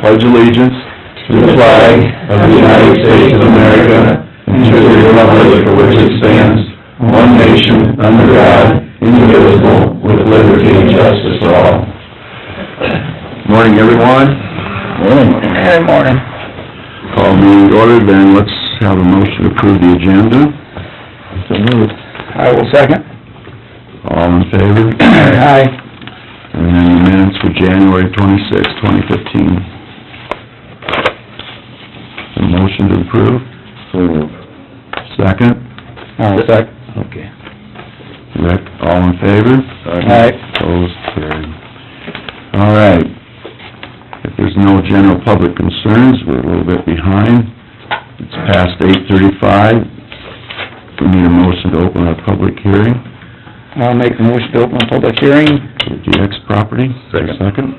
pledge allegiance to the flag of the United States of America and to the republic for which it stands, one nation, under God, indivisible, with liberty and justice for all. Morning, everyone. Morning. Good morning. Call meeting to order, then let's have a motion to approve the agenda. So moved. I will second. All in favor? Aye. And then the minutes for January 26, 2015. A motion to approve? So moved. Second? I'll second. Okay. Rick, all in favor? Aye. Opposed, carried. All right. If there's no general public concerns, we're a little bit behind. It's past 8:35. We need a motion to open our public hearing. I'll make the motion to open the public hearing. For DX property. Second.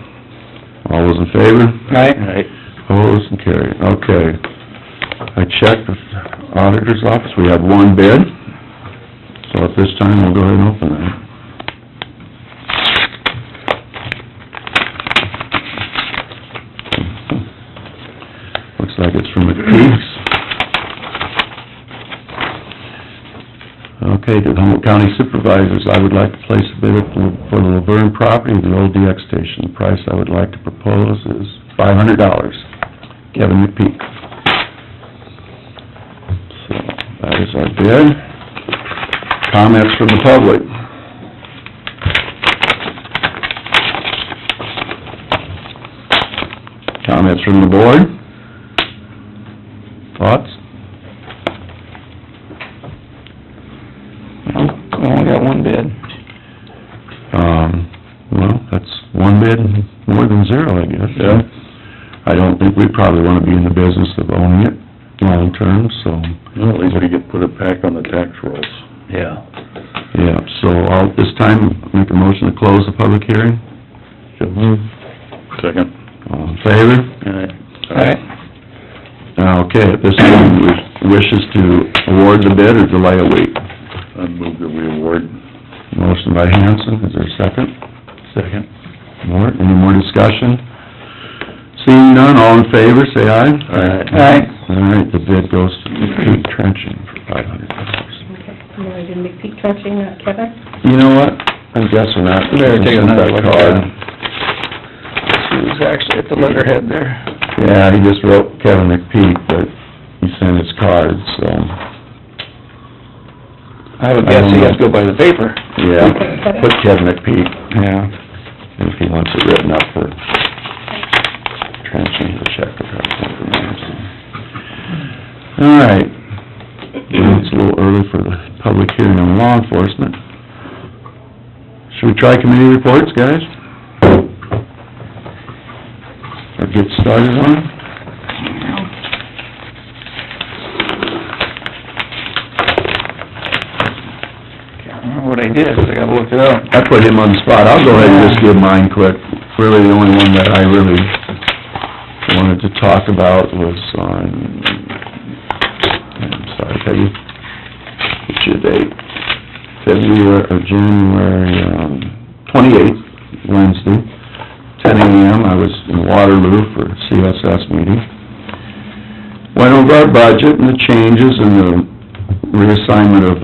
All those in favor? Aye. Opposed and carried. Okay. I checked with the auditor's office. We have one bid. So at this time, we'll go ahead and open that. Looks like it's from McPeak's. Okay, to the Humboldt County Supervisors, I would like to place a bid for the Laverne property, the old DX station. The price I would like to propose is $500. Kevin McPeak. So, that is our bid. Comments from the public? Comments from the board? Thoughts? We only got one bid. Well, that's one bid more than zero, I guess. Yeah. I don't think we probably want to be in the business of owning it long-term, so... Well, at least we could put it back on the tax rolls. Yeah. Yeah, so I'll, this time, make a motion to close the public hearing. So moved. Second. All in favor? Aye. Okay, at this time, wishes to award the bid or delay a week? I'd move that we award. Motion by Hanson, is there a second? Second. More, any more discussion? Seeing none, all in favor, say aye. Aye. All right, the bid goes to McPeak Trenching for $500. Okay, you want to do McPeak Trenching, Kevin? You know what? I'm guessing not. Better take another look at card. that. She was actually at the letterhead there. Yeah, he just wrote Kevin McPeak, but he sent his card, so... I would guess he has to go by the paper. Yeah, put Kevin McPeak, Yeah. and if he wants it written up for trenching, he'll check the card. All right. It's a little early for the public hearing on law enforcement. Should we try committee reports, guys? Or get started on? Can't remember what I did, but I gotta look it up. I put him on the spot. I'll go ahead and just give mine quick. Really, the only one that I really wanted to talk about was on, I'm sorry, Peggy, what's your date? January 28th, Wednesday, 10 a.m. I was in Waterloo for a CSS meeting. Went over our budget and the changes and the reassignment of,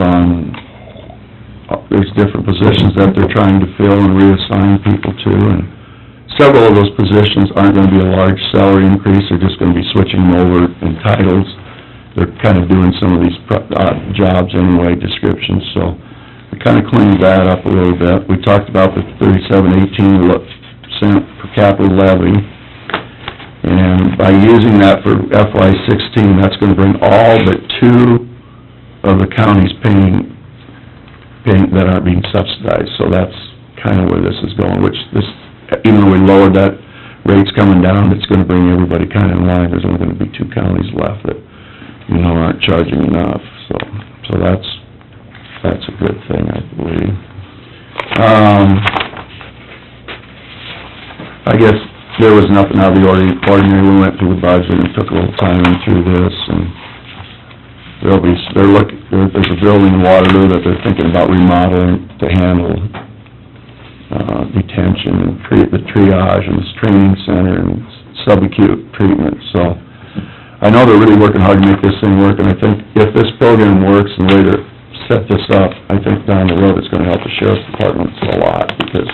there's different positions that they're trying to fill and reassign people to, and several of those positions aren't gonna be a large salary increase, they're just gonna be switching them over in titles. They're kind of doing some of these jobs anyway, descriptions, so we kind of cleaned that up a little bit. We talked about the 3718% per capital levy, and by using that for FY16, that's gonna bring all but two of the counties paying that aren't being subsidized, so that's kind of where this is going, which this, even though we lowered that, rate's coming down, it's gonna bring everybody kind of in line. There's only gonna be two counties left that, aren't charging enough, so that's a good thing, I believe. I guess there was nothing out of the ordinary. We went through the budget and took a little time through this, and there's a building in Waterloo that they're thinking about remodeling to handle detention and the triage and this training center and subacute treatment, so. I know they're really working hard to make this thing work, and I think if this program works and the way they're set this up, I think down the road it's gonna help the sheriff's department a lot, because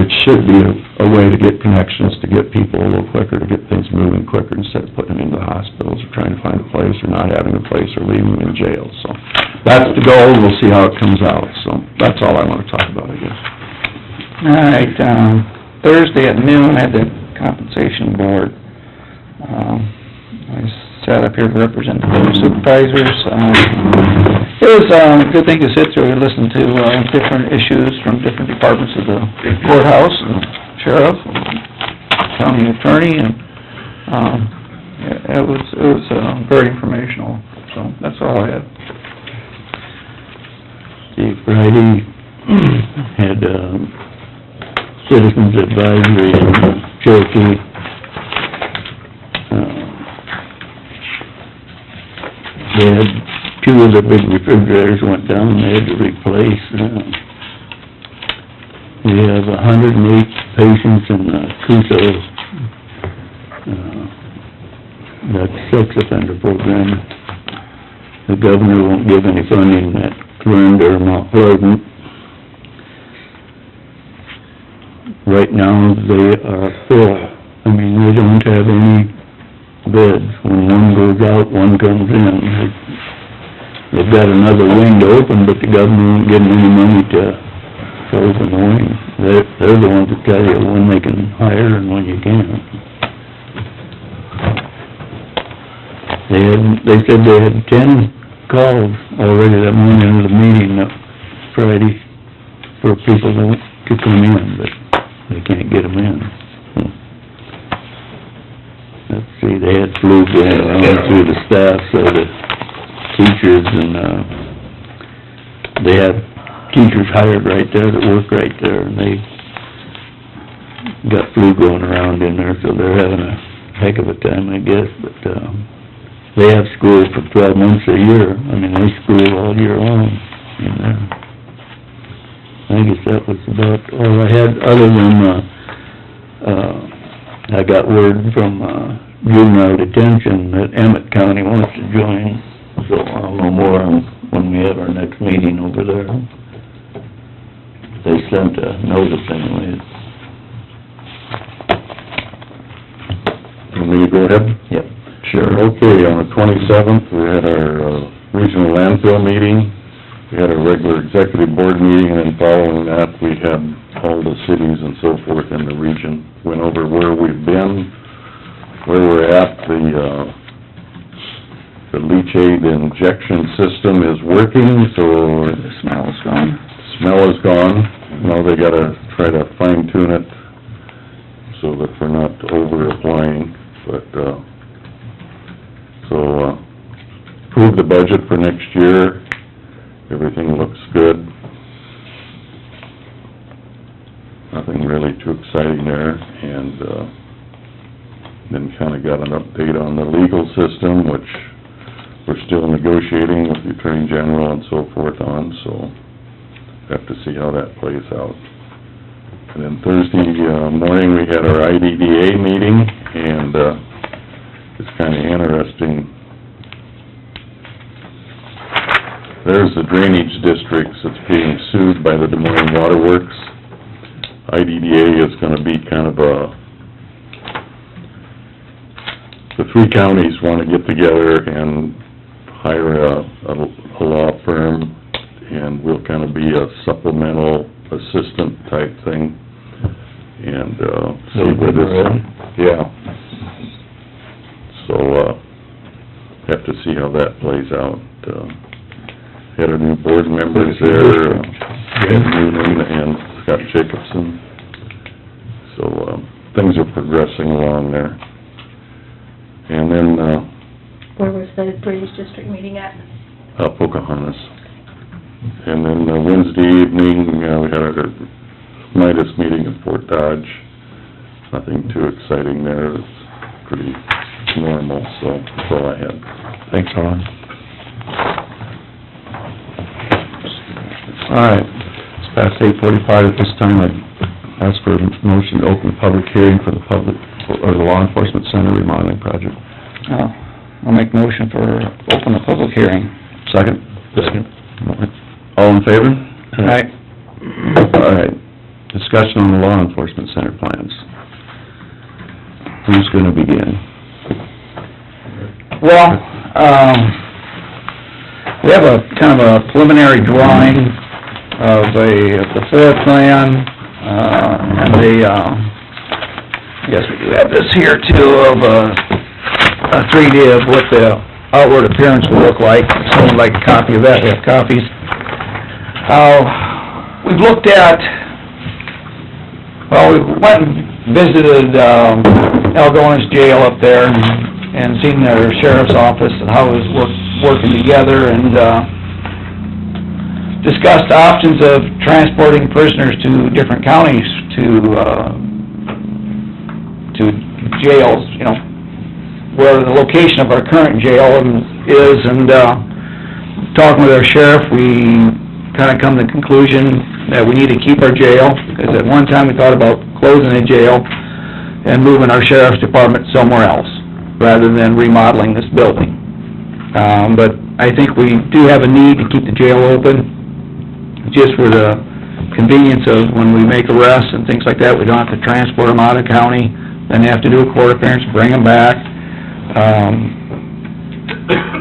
it should be a way to get connections, to get people a little quicker, to get things moving quicker, instead of putting them into the hospitals, or trying to find a place, or not having a place, or leaving them in jail, so. That's the goal, and we'll see how it comes out, so that's all I wanna talk about, I guess. All right, Thursday at noon, I had the compensation board. I sat up here to represent the board of supervisors. It was a good thing to sit through and listen to, different issues from different departments of the courthouse, and sheriff, and county attorney, and, it was very informational, so that's all I had. See, Friday, had, Citizens Advisory in Cherokee. They had two of the big refrigerators went down, they had to replace. We have 108 patients in the CUSO, that's sex offender program. The governor won't give any funding that Clarinda or Mount Pleasant. Right now, they are full. I mean, they don't have any beds. When one goes out, one comes in. They've got another wing to open, but the government won't give them any money to open the wing. They're the ones that tell you when they can hire and when you can't. They said they had 10 calls already that morning of the meeting that Friday for people to come in, but they can't get them in. Let's see, they had flu going around through the staff, so the teachers and, they have teachers hired right there that work right there, and they got flu going around in there, so they're having a heck of a time, I guess, but, they have school for 12 months a year. I mean, they school all year long in there. I guess that was about all I had, other than, I got word from, juvenile detention that Emmett County wants to join, so I'll know more on when we have our next meeting over there. They sent a notice anyways. Want me to go ahead? Yep. Sure. Okay, on the 27th, we had our, regional landfill meeting. We had a regular executive board meeting, and then following that, we had all the cities and so forth in the region. Went over where we've been, where we're at. The leachate injection system is working, so The smell is gone. smell is gone. Now they gotta try to fine tune it so that we're not over applying, but, approve the budget for next year. Everything looks good. Nothing really too exciting there, and, then kinda got an update on the legal system, which we're still negotiating with the Attorney General and so forth on, so have to see how that plays out. And then Thursday, morning, we had our IDDA meeting, and, it's kinda interesting. There's the drainage districts that's being sued by the Des Moines Water Works. IDDA is gonna be kind of the three counties wanna get together and hire a law firm, and we'll kinda be a supplemental assistant type thing, and, see where this, yeah. So, have to see how that plays out. Had our new board members there, Ed Noonan and Scott Jacobson. So, things are progressing along there. And then, Where was the drainage district meeting at? Pocahontas. And then, Wednesday evening, we had our Midas meeting at Fort Dodge. Nothing too exciting there, it's pretty normal, so that's all I had. Thanks, Ron. All right, it's past 8:45 at this time. I'd ask for a motion to open the public hearing for the law enforcement center remodeling project. I'll make motion for open the public hearing. Second? Second. All in favor? Right. All right. Discussion on the law enforcement center plans. Who's gonna begin? Well, we have a kind of a preliminary drawing of the floor plan, and I guess we do have this here too, of a 3D of what the outward appearance will look like. If someone would like a copy of that, we have copies. We've looked at, well, we went and visited Algona's jail up there and seen their sheriff's office and how it was working together, and discussed options of transporting prisoners to different counties to jails, you know, where the location of our current jail is, and talking with our sheriff, we kind of come to the conclusion that we need to keep our jail, because at one time we thought about closing the jail and moving our sheriff's department somewhere else, rather than remodeling this building. But I think we do have a need to keep the jail open, just for the convenience of when we make arrests and things like that, we don't have to transport them out of county, then they have to do a court appearance, bring them back.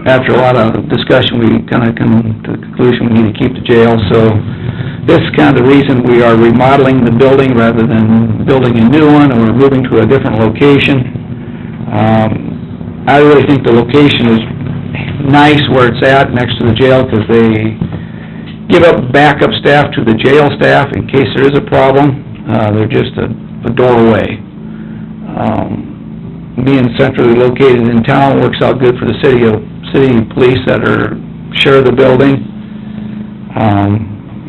After a lot of discussion, we kind of come to the conclusion we need to keep the jail, so this is kind of the reason we are remodeling the building rather than building a new one or moving to a different location. I really think the location is nice where it's at, next to the jail, because they give up backup staff to the jail staff in case there is a problem. They're just a doorway. Being centrally located in town works out good for the city police that share the building.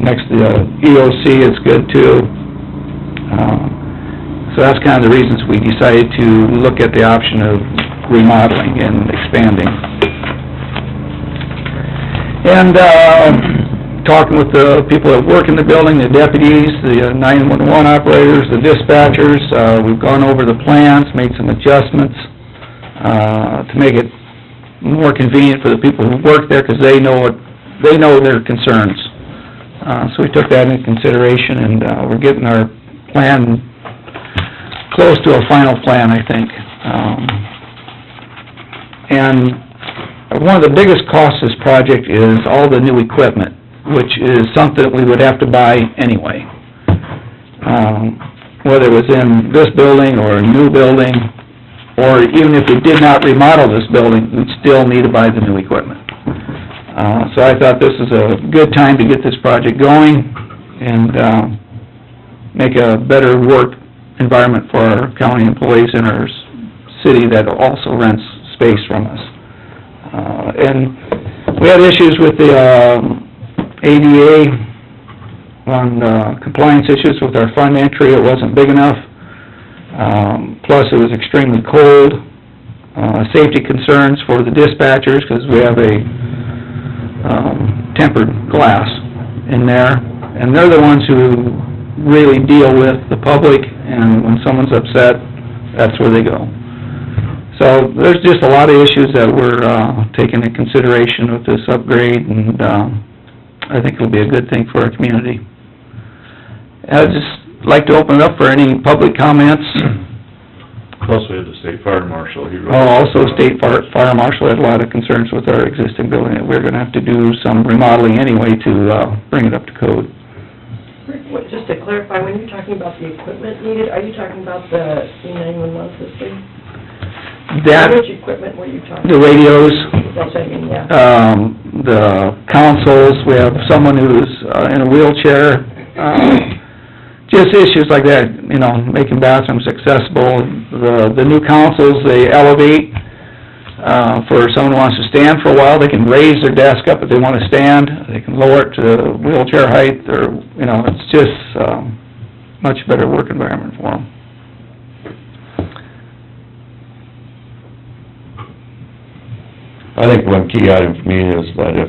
Next to the EOC, it's good too. So that's kind of the reasons we decided to look at the option of remodeling and expanding. And talking with the people that work in the building, the deputies, the 911 operators, the dispatchers, we've gone over the plans, made some adjustments to make it more convenient for the people who work there, because they know their concerns. So we took that into consideration, and we're getting our plan close to a final plan, I think. And one of the biggest costs of this project is all the new equipment, which is something that we would have to buy anyway. Whether it was in this building or a new building, or even if we did not remodel this building, we'd still need to buy the new equipment. So I thought this is a good time to get this project going and make a better work environment for our county employees in our city that also rents space from us. And we had issues with the ADA on compliance issues with our fund entry. It wasn't big enough. Plus it was extremely cold. Safety concerns for the dispatchers, because we have a tempered glass in there, and they're the ones who really deal with the public, and when someone's upset, that's where they go. So there's just a lot of issues that we're taking into consideration with this upgrade, and I think it'll be a good thing for our community. I'd just like to open it up for any public comments. Plus, we have the state fire marshal. Also, state fire marshal had a lot of concerns with our existing building, that we're gonna have to do some remodeling anyway to bring it up to code. Just to clarify, when you're talking about the equipment needed, are you talking about the E911 system? Which equipment were you talking The about? radios, That's what I mean, yeah. the consoles, we have someone who's in a wheelchair, just issues like that, you know, making bathrooms accessible. The new consoles, they elevate, for someone who wants to stand for a while, they can raise their desk up if they want to stand, they can lower it to wheelchair height, or, you know, it's just, much better work environment for them. I think one key item for me is that if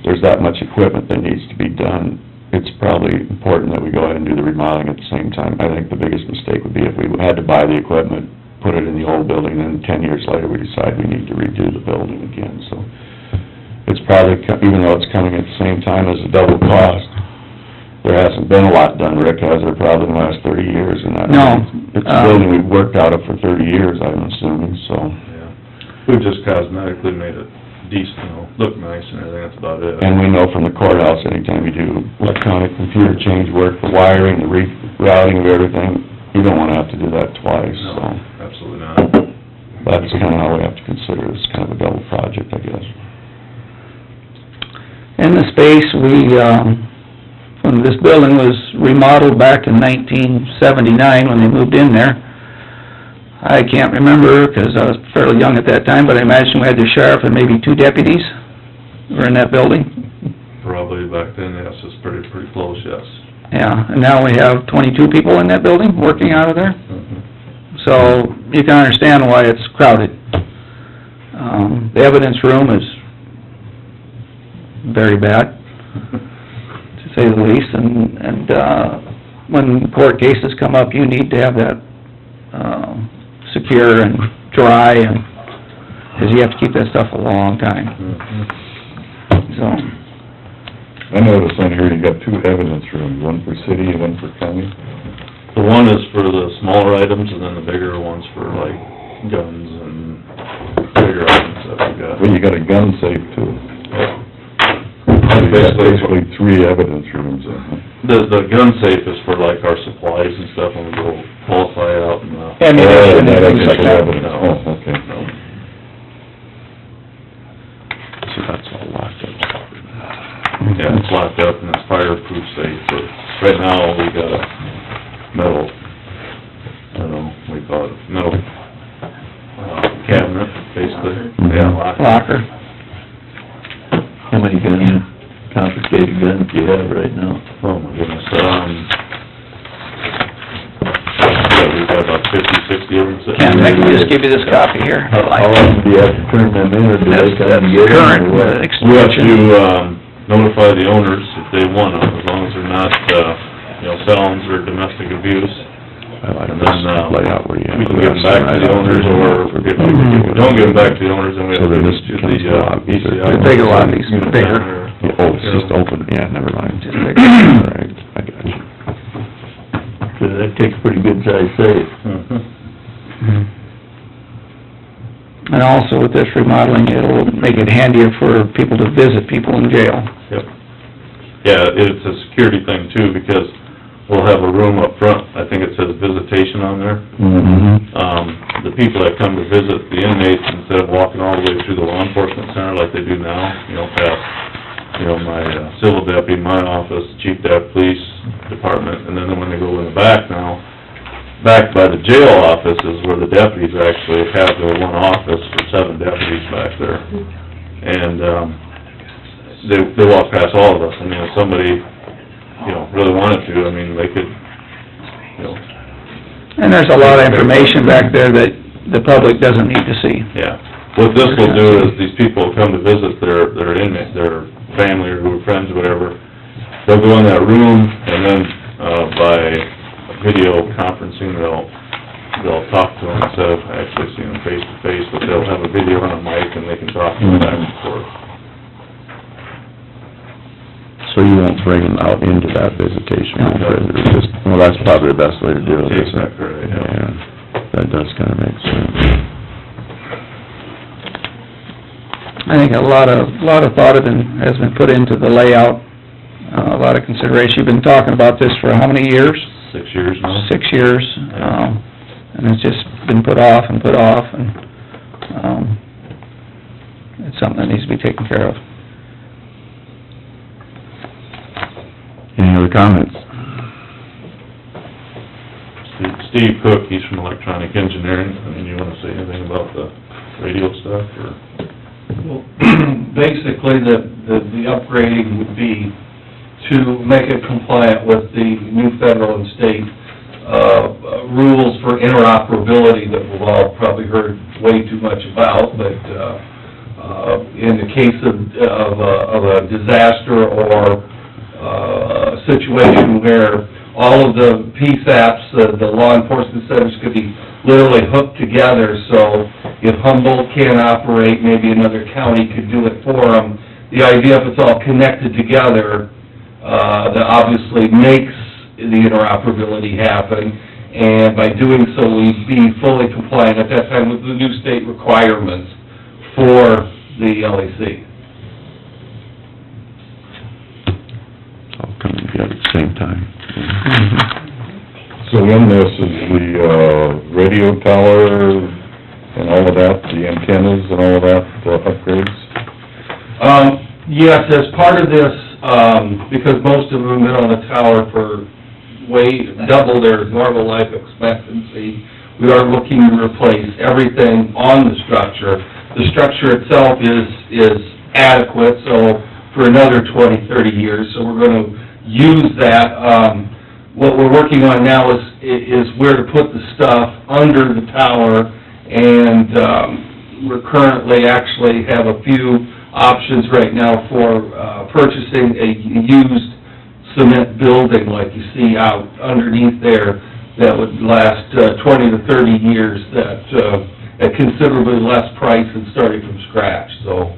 there's that much equipment that needs to be done, it's probably important that we go ahead and do the remodeling at the same time. I think the biggest mistake would be if we had to buy the equipment, put it in the old building, and then 10 years later, we decide we need to redo the building again, so. It's probably, even though it's coming at the same time as a double cost, there hasn't been a lot done, Rick, has there, probably in the last 30 years, and that. No. It's a building we've worked out of for 30 years, I'm assuming, so. Yeah. We've just cosmetically made it decent, you know, look nice and everything, that's about it. And we know from the courthouse, anytime you do electronic computer change work, the wiring, the rerouting of everything, you don't wanna have to do that twice, so. No, absolutely not. That's kinda how we have to consider this, kind of a double project, I guess. In the space, when this building was remodeled back in 1979, when they moved in there, I can't remember, because I was fairly young at that time, but I imagine we had the sheriff and maybe 2 deputies were in that building. Probably back then, yes, it's pretty close, yes. Yeah, and now we have 22 people in that building, working out of there, so you can understand why it's crowded. The evidence room is very bad, to say the least, and when court cases come up, you need to have that secure and dry, and, because you have to keep that stuff a long time, so. I noticed on here you got 2 evidence rooms, one for city and one for county. The one is for the smaller items, and then the bigger one's for like guns and bigger items that we got. Well, you got a gun safe too. So you got basically 3 evidence rooms in there. The gun safe is for like our supplies and stuff when we go qualify out and, Ammunition and things like that. Oh, okay. So that's all locked up. Yeah, it's locked up and it's fireproof safe, but right now we got a metal, I don't know, what do you call it, metal, cabinet, basically. Yeah, Locker. How many guns, confiscated guns do you have right now? Oh my goodness, yeah, we've got about 50, 60 of them sitting. Ken, I can just give you this copy here. How often do you have to turn them in, or do they come and get them? Current, or what? We have to, notify the owners if they want them, as long as they're not, felons or domestic abuse. I like And this then, layout where you have. we can give them back to the owners, or if we don't give them back to the owners, then we have So to then give this them to becomes the, the lobby. BCI. The bigger lobbies, bigger. Yeah, oh, it's just open, yeah, never mind. All right, I got you. So that takes pretty good size safe. And also with this remodeling, it'll make it handier for people to visit people in jail. Yep. Yeah, it's a security thing too, because we'll have a room up front, I think it says visitation on there. The people that come to visit the inmates, instead of walking all the way through the law enforcement center like they do now, past, my civil deputy, my office, chief deputy, police department, and then when they go in the back now, back by the jail office is where the deputies actually have their one office for 7 deputies back there. And, they walk past all of us. I mean, if somebody, really wanted to, I mean, they could, And there's a lot of information back there that the public doesn't need to see. yeah. What this will do is, these people come to visit their inmate, their family or who are friends or whatever, they'll go in that room, and then, by video conferencing, they'll talk to them instead of actually seeing them face to face, but they'll have a video on a mic and they can talk to them back and forth. So you won't bring them out into that visitation room, or just, well, that's probably the best way to do it, isn't it? Yeah, that does kinda make sense. I think a lot of thought has been put into the layout, a lot of consideration. You've been talking about this for how many years? 6 years now. 6 years, and it's just been put off, and, it's something that needs to be taken care of. Any other comments? Steve Cook, he's from Electronic Engineering. I mean, you wanna say anything about the radio stuff, or? Well, basically, the upgrading would be to make it compliant with the new federal and state, rules for interoperability that we've all probably heard way too much about, but, in the case of a disaster or, situation where all of the PSAPs, the law enforcement centers could be literally hooked together, so if Humboldt can't operate, maybe another county could do it for them. The idea, if it's all connected together, that obviously makes the interoperability happen, and by doing so, we'd be fully compliant at that time with the new state requirements for the LAC. All coming together at the same time. So in this is the, radio tower and all of that, the antennas and all of that, upgrades? Yes, as part of this, because most of them have been on the tower for double their normal life expectancy, we are looking to replace everything on the structure. The structure itself is adequate, so for another 20, 30 years, so we're gonna use that. What we're working on now is where to put the stuff under the tower, and we're currently actually have a few options right now for purchasing a used cement building like you see out underneath there that would last 20 to 30 years at considerably less price than starting from scratch. So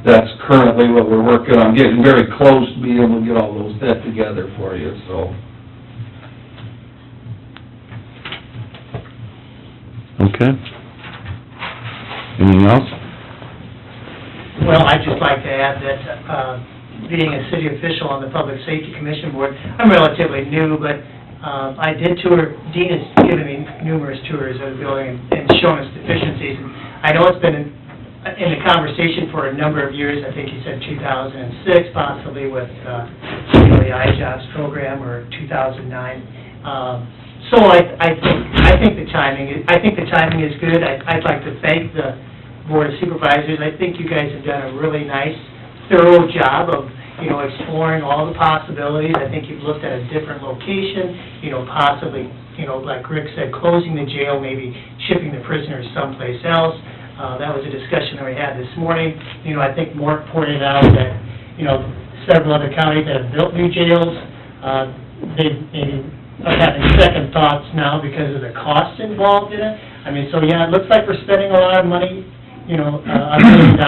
that's currently what we're working on, getting very close to being able to get all those set together for you, so. Okay. Anything else? Well, I'd just like to add that, being a city official on the Public Safety Commission Board, I'm relatively new, but I did tour, Dean has given me numerous tours of the building and shown us deficiencies. I know it's been in the conversation for a number of years. I think you said 2006, possibly with the iJobs program, or 2009. So I think the timing is good. I'd like to thank the Board of Supervisors. I think you guys have done a really nice, thorough job of, exploring all the possibilities. I think you've looked at a different location, possibly, like Rick said, closing the jail, maybe shipping the prisoners someplace else. That was a discussion that we had this morning. I think Mark pointed out that, several other counties that have built new jails, they maybe are having second thoughts now because of the costs involved in it. I mean, so yeah, it looks like we're spending a lot of money, $1 million,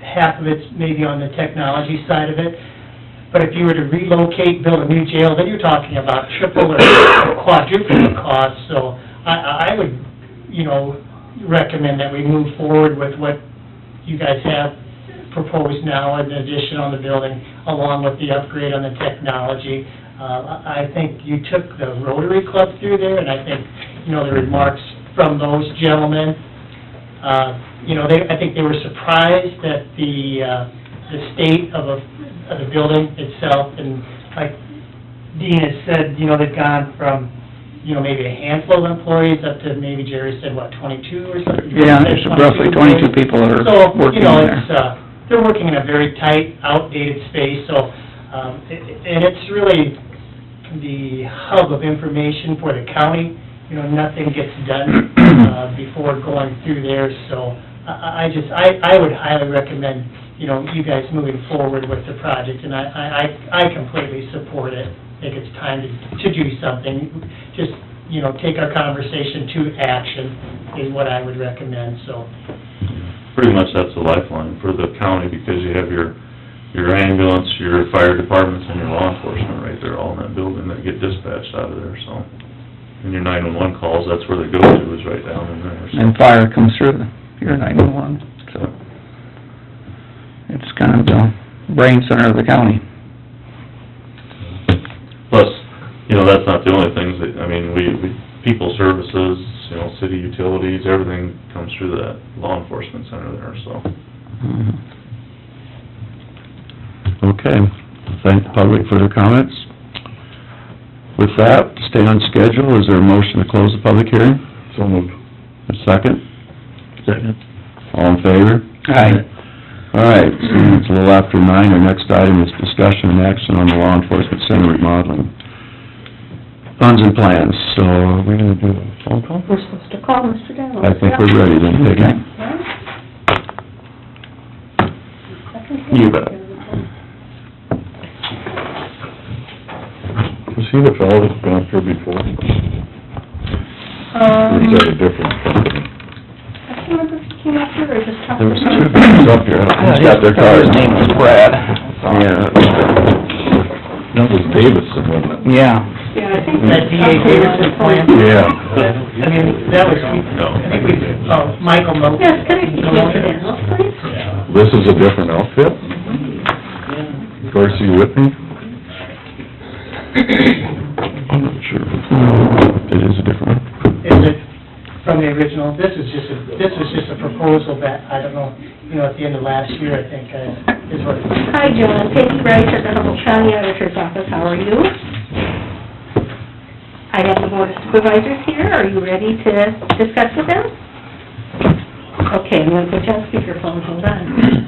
half of it's maybe on the technology side of it. But if you were to relocate, build a new jail, then you're talking about triple or quadruple the cost. So I would, recommend that we move forward with what you guys have proposed now, an addition on the building, along with the upgrade on the technology. I think you took the Rotary Club through there, and I think, the remarks from those gentlemen, I think they were surprised at the state of the building itself, and like Dean has said, they've gone from, maybe a handful of employees up to maybe Jerry said, 22 or something? Yeah, there's roughly 22 people that are working there. So, they're working in a very tight, outdated space, so, and it's really the hub of information for the county. Nothing gets done before going through there, so I would highly recommend, you guys moving forward with the project, and I completely support it. I think it's time to do something. Just, take our conversation to action is what I would recommend, so. Pretty much that's the lifeline for the county, because you have your ambulance, your fire departments, and your law enforcement right there, all in that building that get dispatched out of there, so. And your 911 calls, that's where they go to, is right down in there, so. And fire comes through your 911, so. It's kind of the brain center of the county. Plus, that's not the only things that, we people services, city utilities, everything comes through that law enforcement center there, so. Okay. Thank the public for their comments. With that, to stay on schedule, is there a motion to close the public hearing? So moved. A second? Second. All in favor? Aye. All right, seeing it's a little after 9, our next item is discussion and action on the law enforcement center remodeling. Funds and plans, so are we gonna do a phone call? We're supposed to call Mr. Dowell. I think we're ready then, Peggy. You bet. he the fellow that's been up here before? Or is that a different company? I can't remember if he came up here or just talked There to was him. two guys up here, he's got their cars. His name was Brad. Yeah. That was Davidson, wasn't it? Yeah. Yeah, I think. That DA Davidson plan? Yeah. I mean, that was, I think we, Michael Moak. Yes, can I see you for this, please? This is a different outfit? Darcy with me? I'm not sure. It is a different one. Is it from the original? This was just a proposal that, I don't know, at the end of last year, I think, is what. Hi, Joan, Peggy Rice at the Humboldt County Auditor's Office, how are you? I have the Board of Supervisors here, are you ready to discuss with them? Okay, I'm gonna put you on speakerphone, hold on.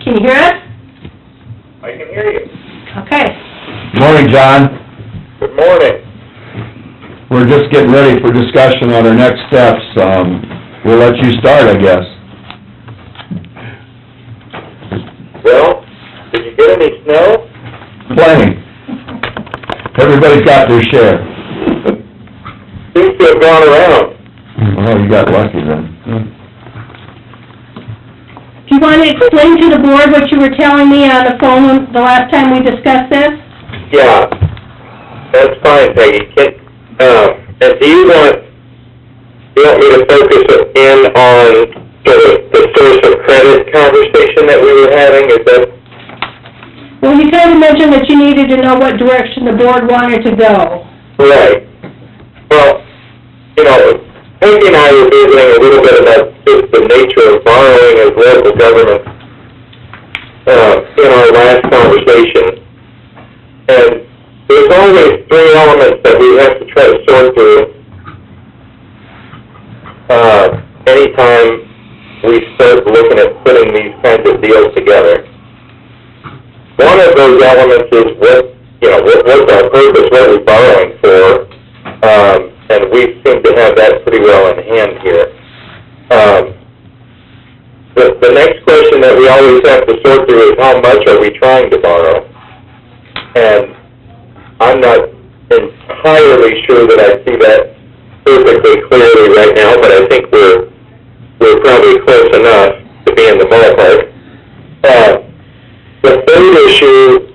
Can you hear us? I can hear you. Okay. Morning, John. Good morning. We're just getting ready for discussion on our next steps. We'll let you start, I guess. Well, did you get any snow? Plenty. Everybody's got their share. Seems to have gone around. Well, you got lucky then. Do you want to explain to the board what you were telling me on the phone the last time we discussed this? Yeah, that's fine, Peggy. And do you want me to focus in on sort of the source of credit conversation that we were having? Is that? Well, you kind of mentioned that you needed to know what direction the board wanted to go. Right. Well, Peggy and I were visiting a little bit about just the nature of borrowing as local government in our last conversation. And there's always three elements that we have to try to sort through anytime we start looking at putting these kinds of deals together. One of those elements is what's our purpose, what are we borrowing for? And we seem to have that pretty well in hand here. The next question that we always have to sort through is how much are we trying to borrow? And I'm not entirely sure that I see that perfectly clearly right now, but I think we're probably close enough to be in the ballpark. The third issue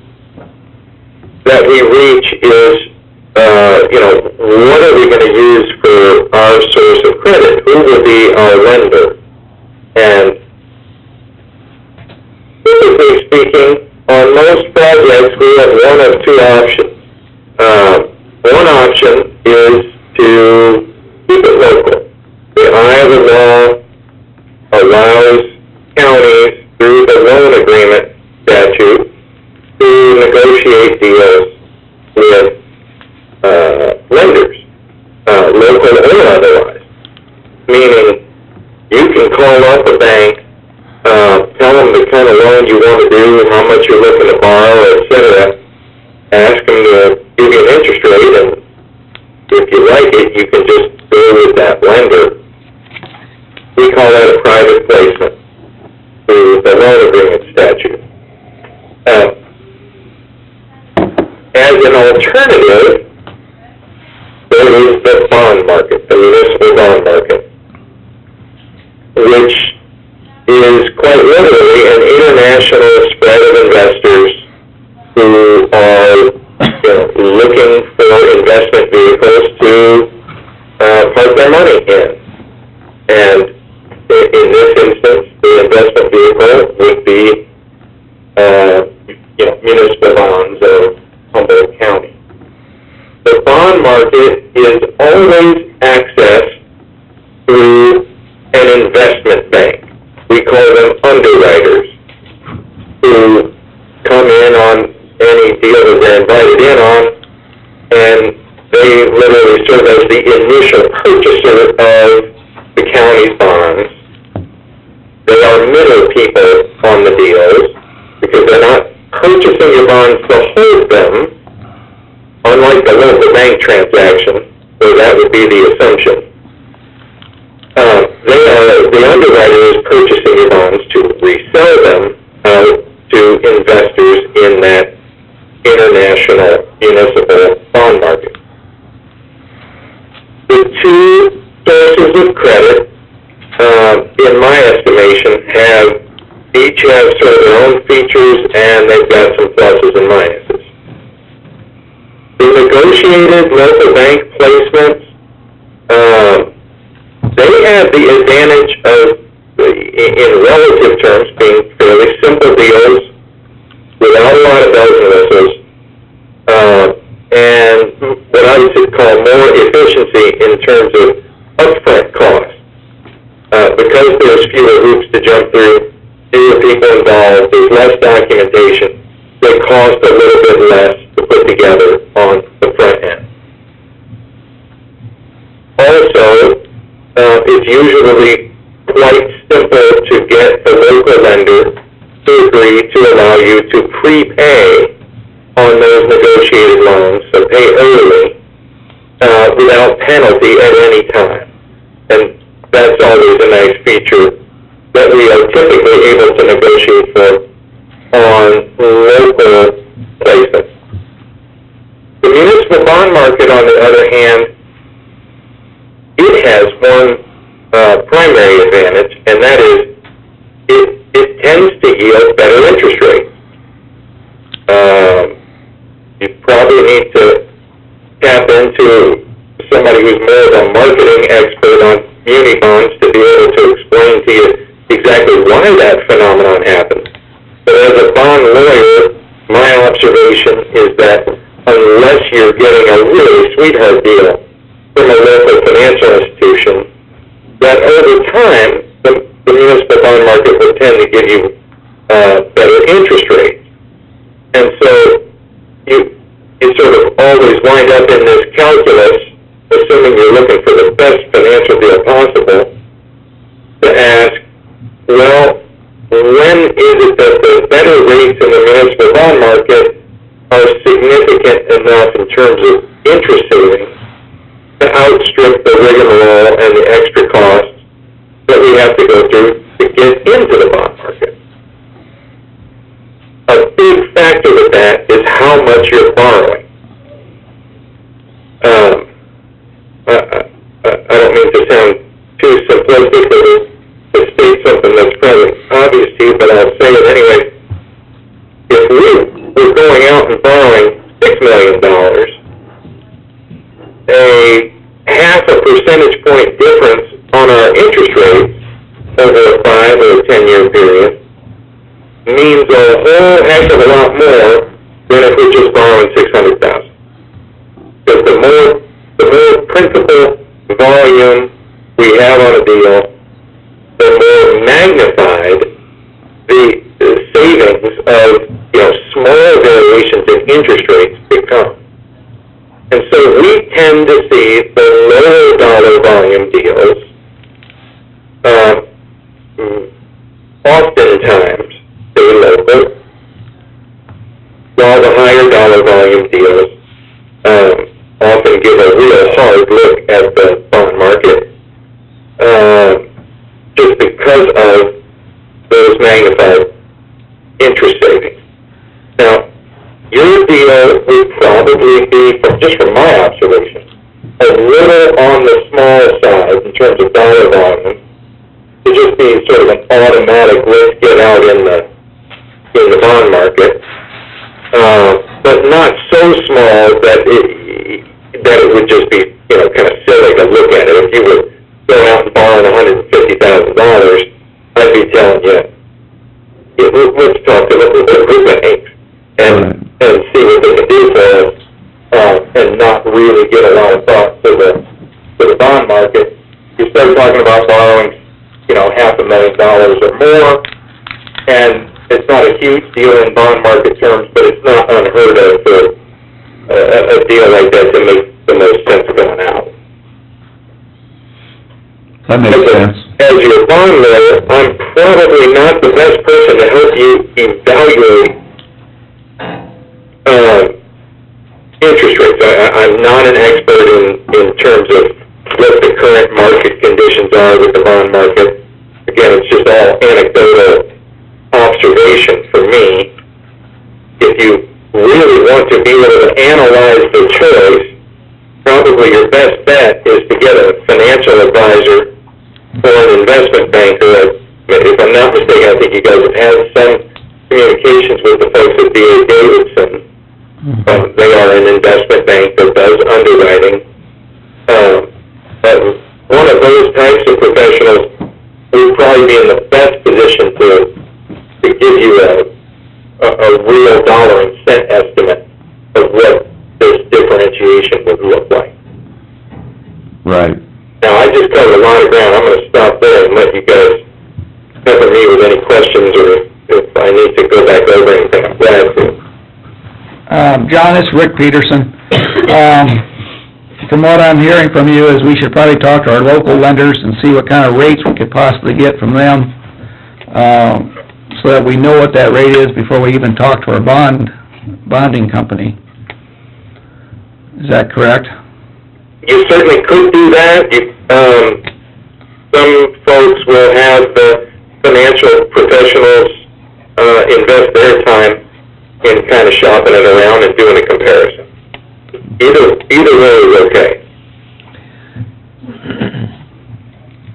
that we reach is what are we going to use for our source of credit? Who will be our lender? And typically speaking, on most projects, we have one of two options. One option is to keep it local. The Iowa law allows counties, through the loan agreement statute, to negotiate deals with lenders, local or otherwise. Meaning, you can call up a bank, tell them the kind of loan you want to do, how much you're looking to borrow, etc. Ask them to give you an interest rate, and if you like it, you can just go with that lender. We call that a private placement through the loan agreement statute. As an alternative, there is the bond market, the municipal bond market, which is quite literally an international spread of investors who are looking for investment vehicles to park their money in. And in this instance, the investment vehicle would be municipal bonds of Humboldt County. The bond market is always accessed through an investment bank. We call them underwriters, who come in on any deal that they're invited in on, and they literally serve as the initial purchaser of the county's bonds. They are middle people on the deals, because they're not purchasing your bonds to hold them, unlike the local bank transaction, where that would be the assumption. the underwriter is purchasing your bonds to resell them out to investors in that international municipal bond market. The two sources of credit, in my estimation, each have sort of their own features, and they've got some pluses and minuses. The negotiated local bank placements, they have the advantage of, in relative terms, being fairly simple deals without a lot of bells and whistles, and what I would call more efficiency in terms of upfront cost. Because there's fewer hoops to jump through, fewer people involved, there's less documentation, they cost a little bit less to put together on the front end. Also, it's usually quite simple to get the local lender to agree to allow you to prepay on those negotiated loans, so pay early, without penalty at any time. And that's always a nice feature that we are typically able to negotiate for on local placements. The municipal bond market, on the other hand, it has one primary advantage, and that is it tends to yield better interest rates. You probably need to tap into somebody who's more of a marketing expert on muni bonds to be able to explain to you exactly why that phenomenon happens. But as a bond lawyer, my observation is that unless you're getting a really sweetheart deal from a local financial institution, that over time, the municipal bond market will tend to give you better interest rates. And so you sort of always wind up in this calculus, assuming you're looking for the best financial deal possible, to ask, well, when is it that the better rates in the municipal bond market are significant enough in terms of interest savings to outstrip the rigmarole and the extra costs that we have to go through to get into the bond market? A big factor with that is how much you're borrowing. I don't mean to sound too simplistic to state something that's probably obvious to you, but I'll say it anyway. If we were going out and borrowing $6 million, a half a percentage point difference on our interest rates over a 5 or a 10-year period means a whole heck of a lot more than if we're just borrowing $600,000. Because the more principal volume we have on a deal, the more magnified the savings of small variations in interest rates become. And so we tend to see the lower dollar volume deals oftentimes stay local, while the higher dollar volume deals often give a real hard look at the bond market just because of those magnified interest savings. Now, your deal would probably be, just from my observation, a little on the small side in terms of dollar volume, to just be sort of an automatic let's get out in the bond market, but not so small that it would just be kind of silly to look at it. If you were going out and borrowing $150,000, I'd be telling you, let's talk to the banks and see what they can do for us, and not really give a lot of thought to the bond market. You start talking about borrowing, $500,000 or more, and it's not a huge deal in bond market terms, but it's not unheard of for a deal like that to make the most sense going out. That makes sense. As your bond lawyer, I'm probably not the best person to help you evaluate interest rates. I'm not an expert in terms of what the current market conditions fluctuations are with the bond market. Again, it's just all anecdotal observation for me. If you really want to be able to analyze the choice, probably your best bet is to get a financial advisor or an investment banker. If I'm not mistaken, I think you guys have had some communications with the folks at D.A. Davidson. They are an investment bank that does underwriting. One of those types of professionals would probably be in the best position to give you a real dollar and cent estimate of what this differentiation would look like. Right. Now, I just covered a lot of ground. I'm going to stop there and let you guys cover me with any questions, or if I need to go back over anything, I'm glad to. John, it's Rick Peterson. From what I'm hearing from you is we should probably talk to our local lenders and see what kind of rates we could possibly get from them, so that we know what that rate is before we even talk to our bonding company. Is that correct? You certainly could do that. Some folks will have the financial professionals invest their time in kind of shopping it around and doing a comparison. Either way is okay.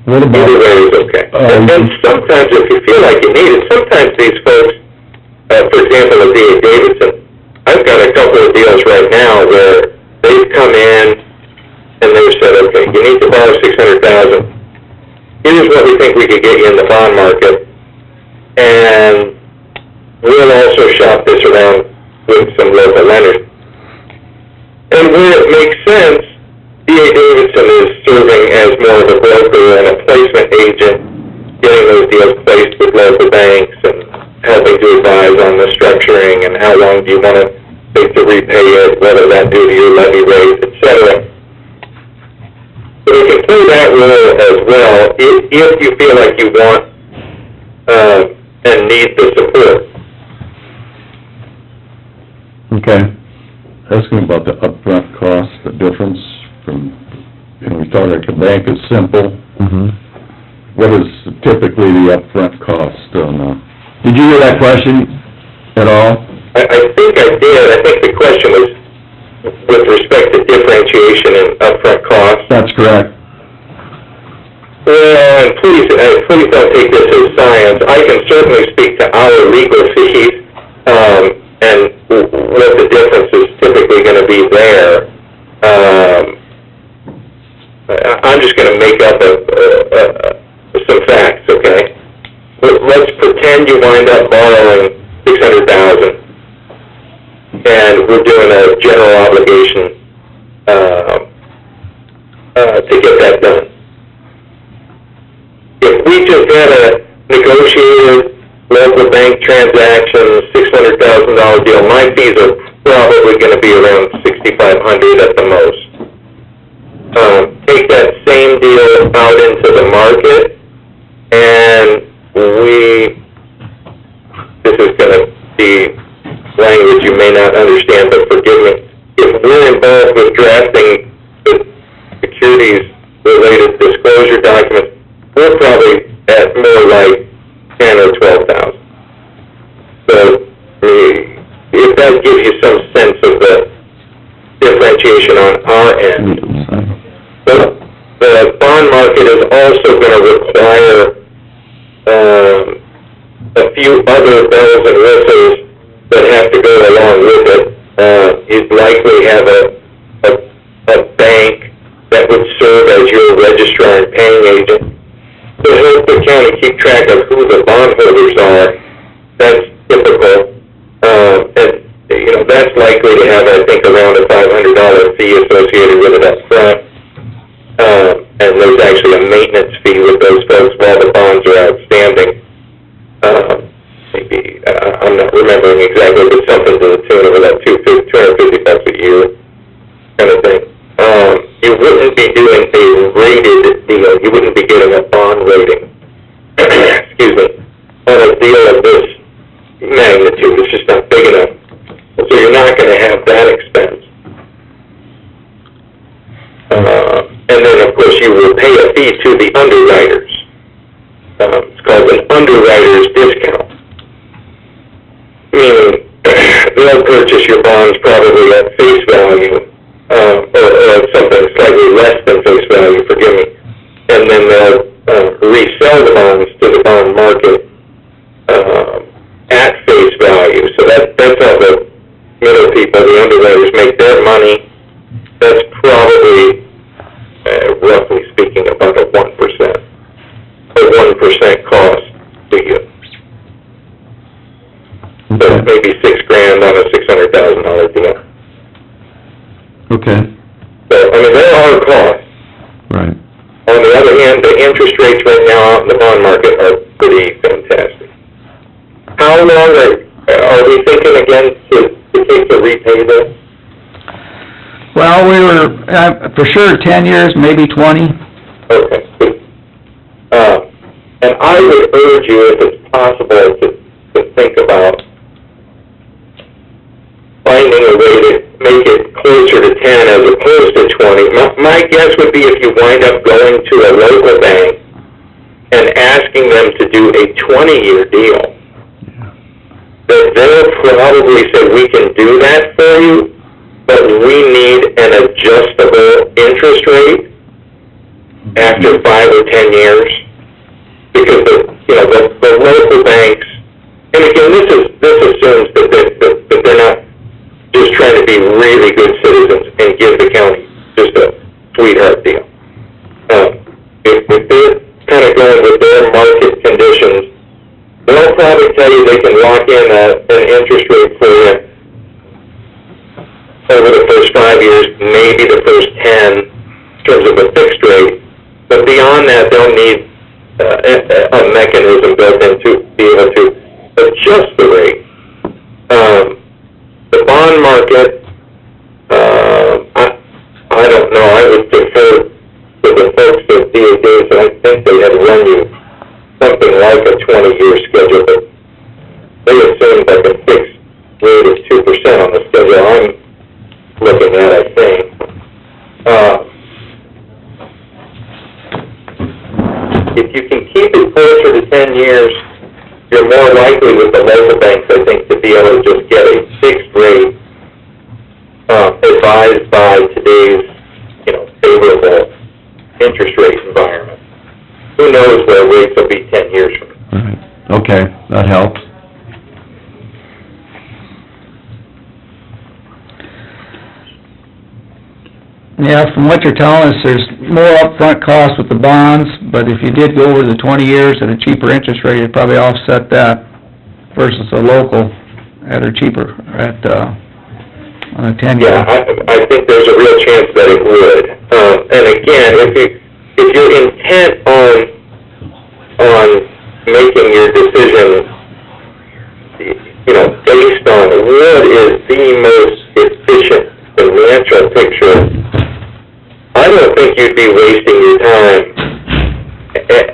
What about... Either way is okay. And sometimes, if you feel like you need it, sometimes these folks, for example, at D.A. Davidson, I've got a couple of deals right now where they've come in and they've said, okay, you need to borrow $600,000. Here's what we think we could get you in the bond market, and we'll also shop this around with some local lenders. And where it makes sense, D.A. Davidson is serving as more of a broker and a placement agent, getting those deals placed with local banks and helping to advise on the structuring and how long do you want to take to repay it, whether that due to your levy rate, etc. So we can play that role as well if you feel like you want and need the support. Okay. Asking about the upfront cost, the difference from, we thought like a bank is simple. What is typically the upfront cost on Did you hear that question at all? I think I did. I think the question was with respect to differentiation and upfront costs. That's correct. Well, and please don't take this as science. I can certainly speak to our legal fees, and what the difference is typically going to be there. I'm just going to make up some facts, okay? Let's pretend you wind up borrowing $600,000, and we're doing a general obligation to get that done. If we just had a negotiated local bank transaction, $600,000 deal, my fees are probably going to be around $6,500 at the most. Take that same deal out into the market, and this is going to be language you may not understand, but forgive me. If we're involved with drafting the securities-related disclosure documents, we're probably at more like $10,000 or $12,000. So, if that gives you some sense of the differentiation on our end. But the bond market is also going to require a few other bells and whistles that have to go along with it. You'd likely have a bank that would serve as your registrar and paying agent to help the county keep track of who the bondholders are. That's typical. And, that's likely to have, I think, around a $500 fee associated with it up front. And there's actually a maintenance fee with those folks while the bonds are outstanding. Maybe, I'm not remembering exactly, but something to the tune of about $250 a year kind of thing. You wouldn't be doing a rated deal. You wouldn't be getting a bond rating, excuse me, on a deal of this magnitude. It's just not big enough. So you're not going to have that expense. And then, of course, you will pay a fee to the the underwriters. It's called an underwriter's discount. Meaning, they'll purchase your bonds probably at face value, or something slightly less than face value, forgive me, and then they'll resell the bonds to the bond market at face value. So that's how the middle people, the underwriters, make their money. That's probably, roughly speaking, about a 1%. A 1% cost to you. So maybe $6,000 on a $600,000 deal. Okay, So, I mean, there are costs. right. On the other hand, the interest rates right now out in the bond market are pretty fantastic. How long are we thinking again to take to repay this? Well, we were, for sure, 10 years, maybe 20. Okay, good. And I would urge you, if it's possible, to think about finding a way to make it closer to 10 as opposed to 20. My guess would be if you wind up going to a local bank and asking them to do a 20-year deal, that they'll probably say, we can do that for you, but we need an adjustable interest rate after 5 or 10 years. Because the local banks, and again, this assumes that they're not just trying to be really good citizens and give the county just a sweetheart deal. If they're kind of going with their market conditions, they'll probably tell you they can lock in an interest rate for you over the first 5 years, maybe the first 10 in terms of a fixed rate. But beyond that, they'll need a mechanism built in to be able to adjust the rate. The bond market, I don't know, I would defer to the folks at D.A. Davidson. I think they had run you something like a 20-year schedule, but they assumed like a fixed rate of 2% on the schedule I'm looking at, I think. If you can keep it closer to 10 years, you're more likely with the local banks, I think, to be able to just get a fixed rate advised by today's, favorable interest rate environment. Who knows where rates will be 10 years from now. Right, okay, that helps. Yeah, from what you're telling us, there's more upfront costs with the bonds, but if you did go over the 20 years at a cheaper interest rate, it'd probably offset that versus a local at a cheaper, on a 10-year. Yeah, I think there's a real chance that it would. And again, if you're intent on making your decision, based on what is the most efficient financial picture, I don't think you'd be wasting your time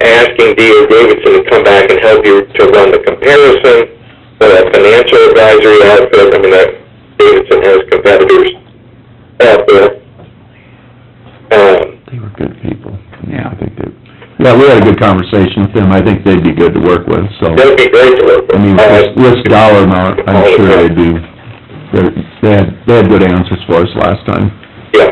asking D.A. Davidson to come back and help you to run the comparison, or a financial advisory outfit. I mean, Davidson has competitors out there. They were good people. Yeah. I think yeah, we had a good conversation with them. I think they'd be good to work with, so. That'd be great to work with. I mean, this dollar amount, I'm sure they'd do, they had good answers for us last time. Yeah.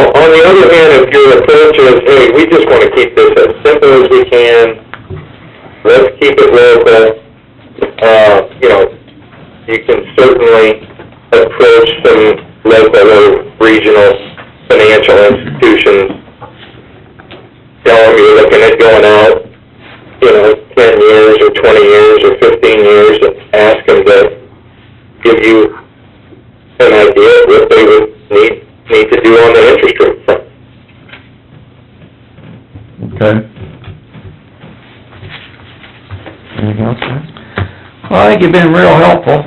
On the other hand, if your approach is, hey, we just want to keep this as simple as we can, let's keep it local, you can certainly approach some local or regional financial institutions, tell them you're looking at going out, 10 years or 20 years or 15 years, and ask them to give you an idea of what they would need to do on the interest rate front. Okay. Anything else, guys? Well, I think you've been real helpful.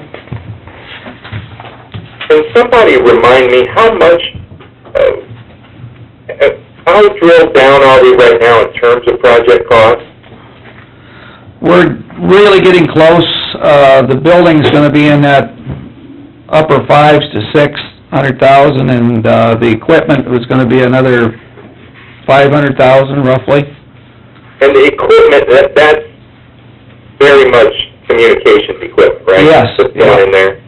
Can somebody remind me how much, how drilled down are we right now in terms of project costs? We're really getting close. The building's gonna be in that upper 5s to 600,000, and the equipment was gonna be another 500,000 roughly. And the equipment, that's very much communications equipment, right? Yes, That's going in there?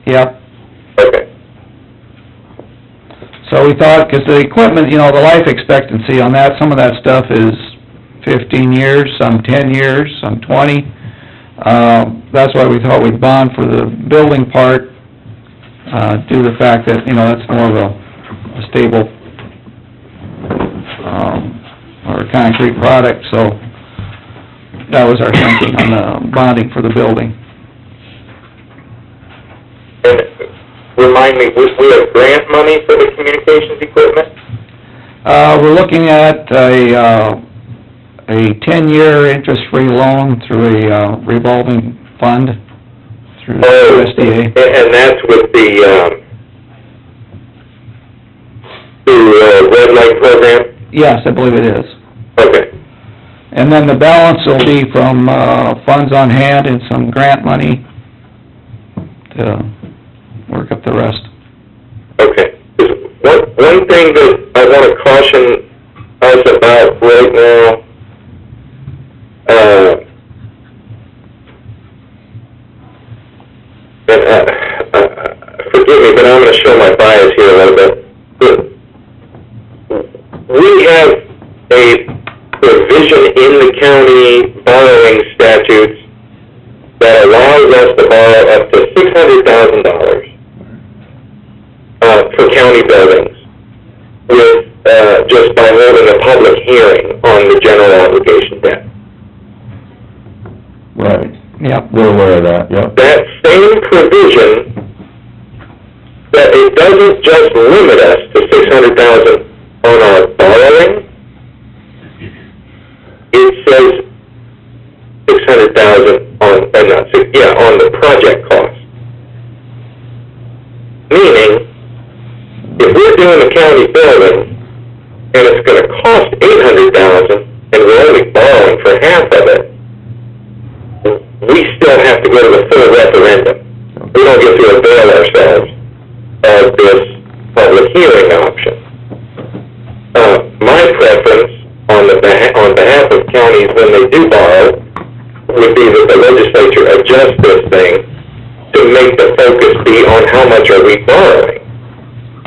Yep. Okay. So we thought, 'cause the equipment, the life expectancy on that, some of that stuff is 15 years, some 10 years, some 20. That's why we thought we'd bond for the building part, due to the fact that, that's more of a stable, or a concrete product, so that was our thinking on the bonding for the building. And remind me, we have grant money for the communications equipment? We're looking at a 10-year interest-free loan through a revolving fund through USDA. And that's with the, red light program? Yes, I believe it is. Okay. And then the balance will be from funds on hand and some grant money to work up the rest. Okay. One thing that I want to caution us about right now, forgive me, but I'm going to show my bias here a little bit. We have a provision in the county borrowing statutes that allows us to borrow up to $600,000 for county buildings with just by holding a public hearing on the general obligation debt. Right. Yep. We're aware of that, yep. That same provision, that it doesn't just limit us to $600,000 on our borrowing, it says $600,000 on, on the project cost. Meaning, if we're doing a county building, and it's gonna cost $800,000, and we're only borrowing for half of it, we still have to go to the full referendum. We don't get to avail ourselves of this public hearing option. My preference on behalf of counties when they do borrow would be that the legislature adjust this thing to make the focus be on how much are we borrowing.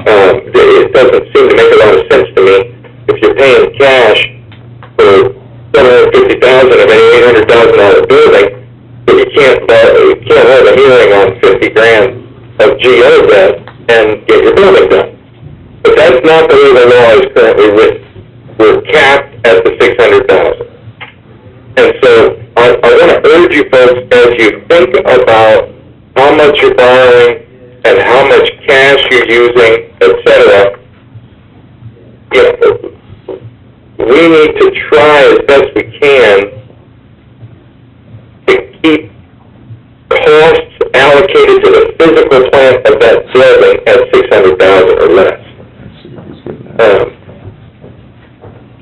It doesn't seem to make a lot of sense to me if you're paying cash for $750,000 of any $800,000 building, but you can't hold a hearing on $50,000 of GO debt and get your building done. But that's not the way the law is currently written. We're capped at the $600,000. And so I want to urge you folks, as you think about how much you're borrowing and how much cash you're using, etc., we need to try as best we can to keep costs allocated to the physical plant of that building at $600,000 or less.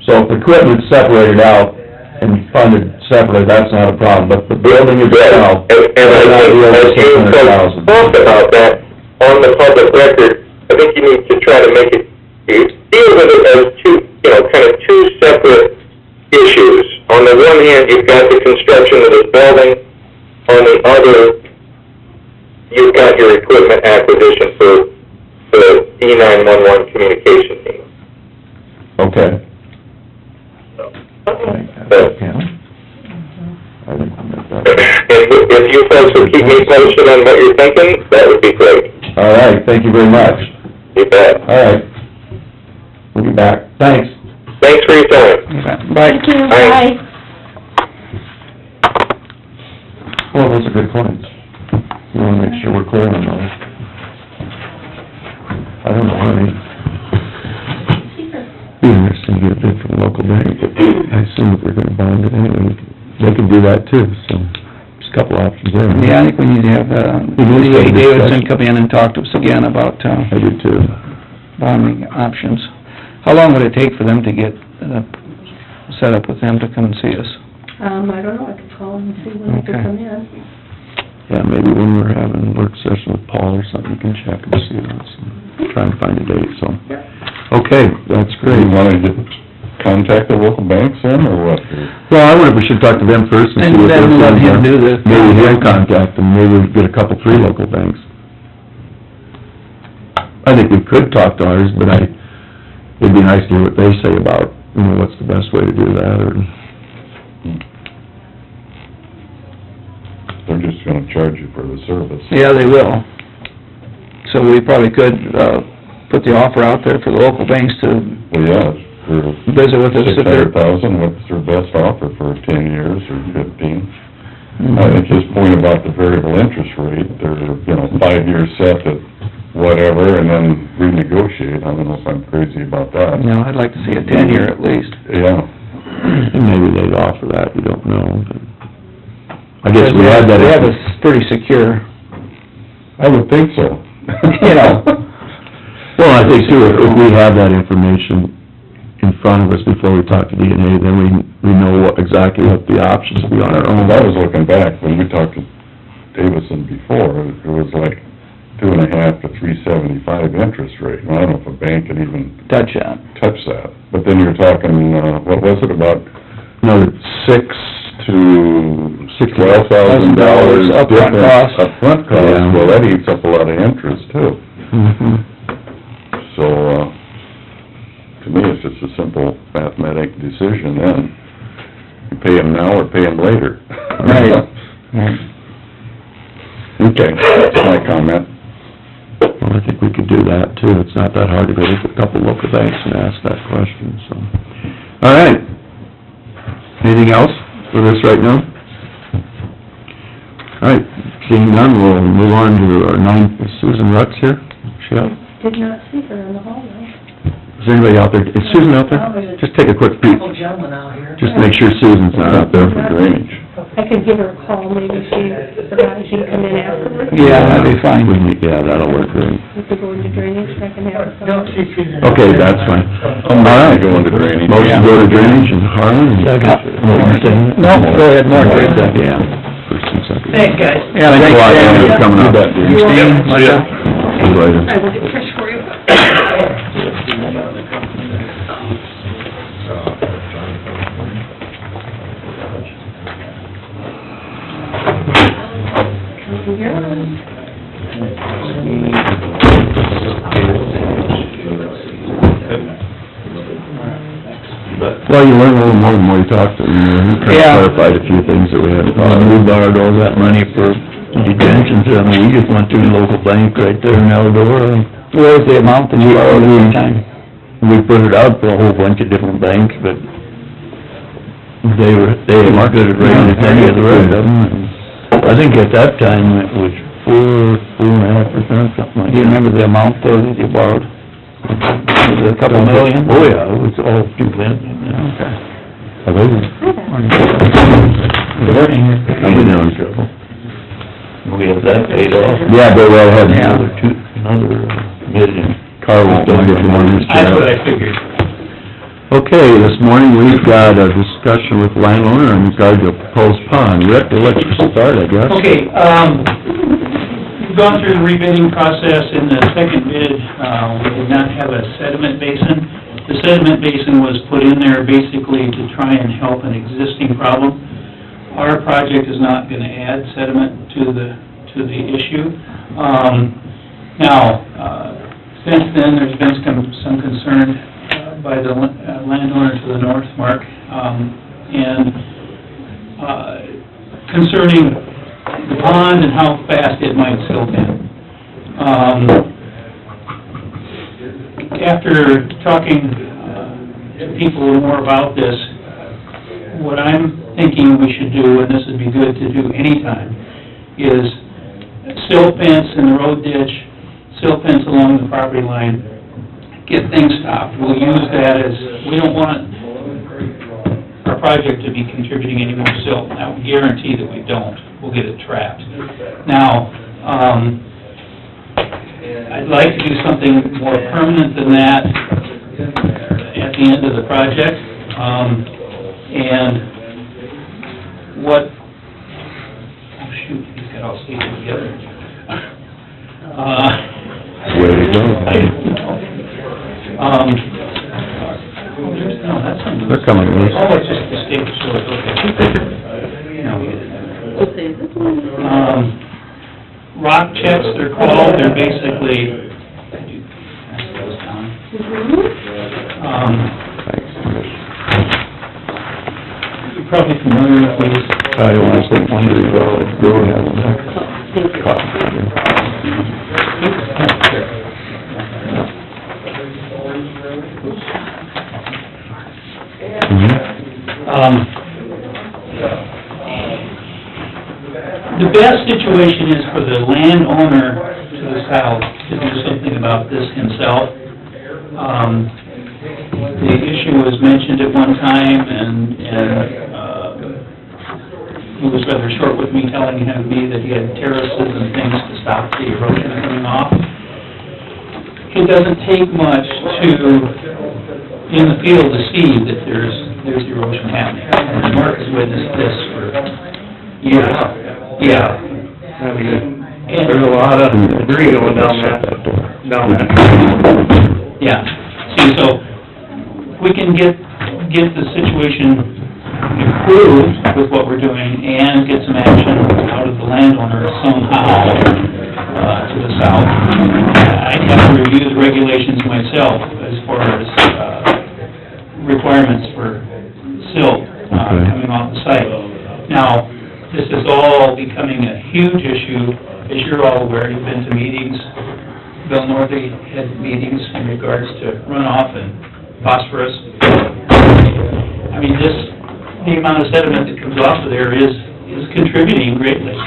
So if the equipment's separated out and funded separately, that's not a problem, but the building itself... And I think, as you folks talked about that on the public record, I think you need to try to make it, deal with it as two separate issues. On the one hand, you've got the construction of this building. On the other, you've got your equipment acquisition for the E911 communication team. Okay. And if you folks will keep me posted on what you're thinking, that would be great. All right, thank you very much. You bet. All right. We'll be back. Thanks. Thanks for your time. Bye. Thank you, Bye. bye. Well, those are good points. We wanna make sure we're clear on those. I don't know, I mean, be interesting to get a bid from a local bank. I assume if we're gonna bond it anyway, they can do that too, so there's a couple options there. Yeah, I think we need to have, D.A. Davidson come in and talk to us again about, I do too. bonding options. How long would it take for them to get, set up with them to come and see us? I don't know, I could call and see when they could Okay. come in. Yeah, maybe when we're having a work session with Paul or something, you can check and see us, and try and find a date, so. Yep. Okay, that's Do you great. wanna just contact the local banks then, or what? Well, I wonder if we should talk to them first and see And what they're then let him do the... Maybe he'll contact them, maybe we'll get a couple, three local banks. I think we could talk to ours, but it'd be nice to hear what they say about, you know, what's the best way to do that, or... They're just gonna charge you for the service. Yeah, they will. So we probably could, put the offer out there for the local banks to Well, yeah, for visit with us if they're... $600,000, what's their best offer for 10 years or 15? I think his point about the variable interest rate, they're, 5 years set at whatever, and then renegotiate. I don't know if I'm crazy about that. No, I'd like to see a 10-year at least. Yeah. Maybe they'd offer that, we don't know. I guess we had that... We have it pretty secure, I would think so. you know. Well, I think too, if we have that information in front of us before we talk to DNA, then we know exactly what the options will be on our own. I was looking back, when we talked to Davison before, it was like 2.5 to 3.75 interest rate. I don't know if a bank can even Touch that. touch that. But then you're talking, what was it, about Another $6,000 to $12,000 upfront difference. cost. Upfront cost, Yeah. well, that eats up a lot of interest too. Mhm. So, to me, it's just a simple mathematic decision then. You pay them now or pay them later. Right. Okay, that's my comment. Well, I think we could do that too, it's not that hard to go to a couple local banks and ask that question, so. All right. Anything else for this right now? All right, seeing none, we'll move on to our is Susan Rux here? She out? Did not see her in the hallway. Is anybody out there? Is Susan out there? Just take a quick peek, Couple gentlemen out here. just make sure Susan's not out there for drainage. I could give her a call, maybe she forgot she can come in afterwards. Yeah, that'd be fine. Yeah, that'll work great. We could go into drainage, I can have her. Don't see Susan. Okay, that's fine. I'm not gonna go into drainage. Motion to go to drainage and Harlan? No, go ahead, Mark. Yeah, first and second. Thanks, guys. Yeah, Thanks a lot, Dan. Dan, for coming up. Thanks, Dan. See you later. I will get fresh for you. Well, you learn a little more the more you talk to them, you kind of Yeah. clarified a few things that we had to talk We about. borrowed all that money for detention, so we just went to the local bank right there in Eldora. Where's the amount that you borrowed at the time? We put it out for a whole bunch of different banks, but they weren't good at rating any of the rest of them. And I think at that time it was 4.5%, something like that. Do you remember the amount though that you borrowed? Was it a couple million? Oh, yeah, it was all too bad, yeah. Okay. How about you? I'm in no trouble. We have that paid off. Yeah, go right ahead. Another million. Carl was gonna get more in his chair. That's what I figured. Okay, this morning we've got a discussion with landowner in regard to a proposed pond. Rick, we'll let you start, I guess. Okay, we've gone through the rebidding process. In the second bid, we did not have a sediment basin. The sediment basin was put in there basically to try and help an existing problem. Our project is not gonna add sediment to the issue. Now, since then, there's been some concern by the landowner to the north, Mark, and concerning the pond and how fast it might silt in. After talking to people more about this, what I'm thinking we should do, and this would be good to do anytime, is silt fence in the road ditch, silt fence along the property line, get things stopped. We'll use that as, we don't want our project to be contributing any more silt. That would guarantee that we don't. We'll get it trapped. Now, I'd like to do something more permanent than that at the end of the project. And what, oh shoot, these got all stapled together. Way to go. No, that's something. They're coming loose. Oh, it's just the state short, okay. Okay, this one. Rock checks, they're called, they're basically, you're probably familiar with these. I always think wondering about it, go ahead. Thank The best situation is for the landowner to the south to do something about this himself. The issue was mentioned at one time, and he was rather short with me telling me that he had terraces and things to stop the erosion coming off. It doesn't take much in the field to see that there's erosion happening. And Mark has witnessed this for years. Yeah. I mean, there's a lot of debris going down that. Yeah. See, so if we can get the situation improved with what we're doing and get some action out of the landowner somehow, to the south, I'd have to review the regulations myself as far as, requirements for silt, coming off the site. Now, this is all becoming a huge issue, as you're all aware, you've been to meetings. Bill Northey had meetings in regards to runoff and phosphorus. I mean, the amount of sediment that comes off of there is contributing greatly.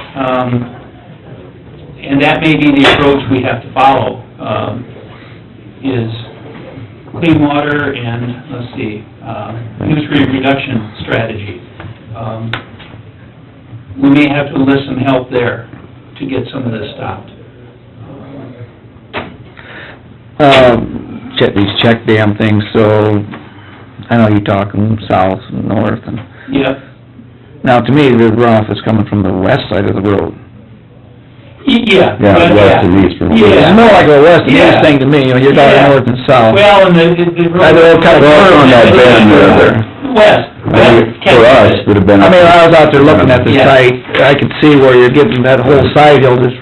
And that may be the approach we have to follow, is clean water and, let's see, nutrient reduction strategy. We may have to enlist some help there to get some of this stopped. These check dam things, so I know you're talking south and north and... Yep. Now, to me, the runoff is coming from the west side of the road. Yeah. Yeah, west and east from here. It's more like a west and east thing to me, you're talking north and south. Well, and the road... kind of on that bend there. West. For us, would have been... I mean, I was out there looking at the site, I could see where you're getting that whole side hill just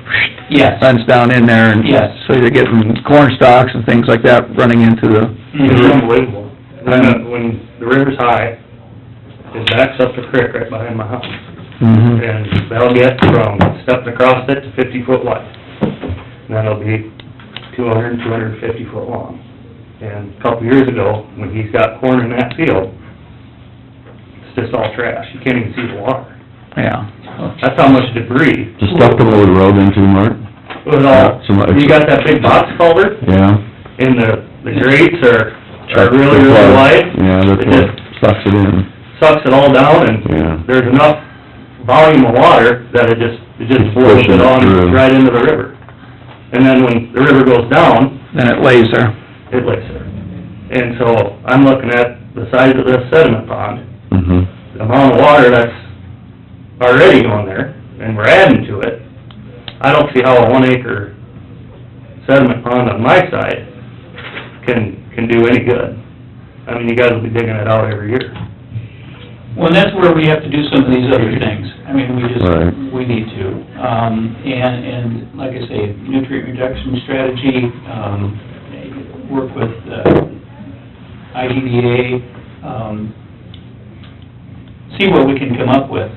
runs down in there, and so you're getting corn stalks and things like that running into the... It's unbelievable. When the river's high, it backs up the creek right behind my house. And they'll get from stepping across it to 50-foot wide. And then it'll be 200, 250 foot long. And a couple years ago, when he's got corn in that field, it's just all trash. You can't even see the water. Yeah. That's how much debris. Just stuff to load the road into, Mark? It was all, you got that big box culvert? Yeah. And the grates are really, really wide. Yeah, that's what sucks it in. Sucks it all down, and there's enough volume of water that it just flows it on right into the river. And then when the river goes down... Then it lays there. It lays there. And so, I'm looking at the size of this sediment pond, the amount of water that's already going there, and we're adding to it. I don't see how a 1 acre sediment pond on my side can do any good. I mean, you guys will be digging it out every year. Well, that's where we have to do some of these other things. I mean, we need to. And like I say, nutrient reduction strategy, work with IDDA, see what we can come up with.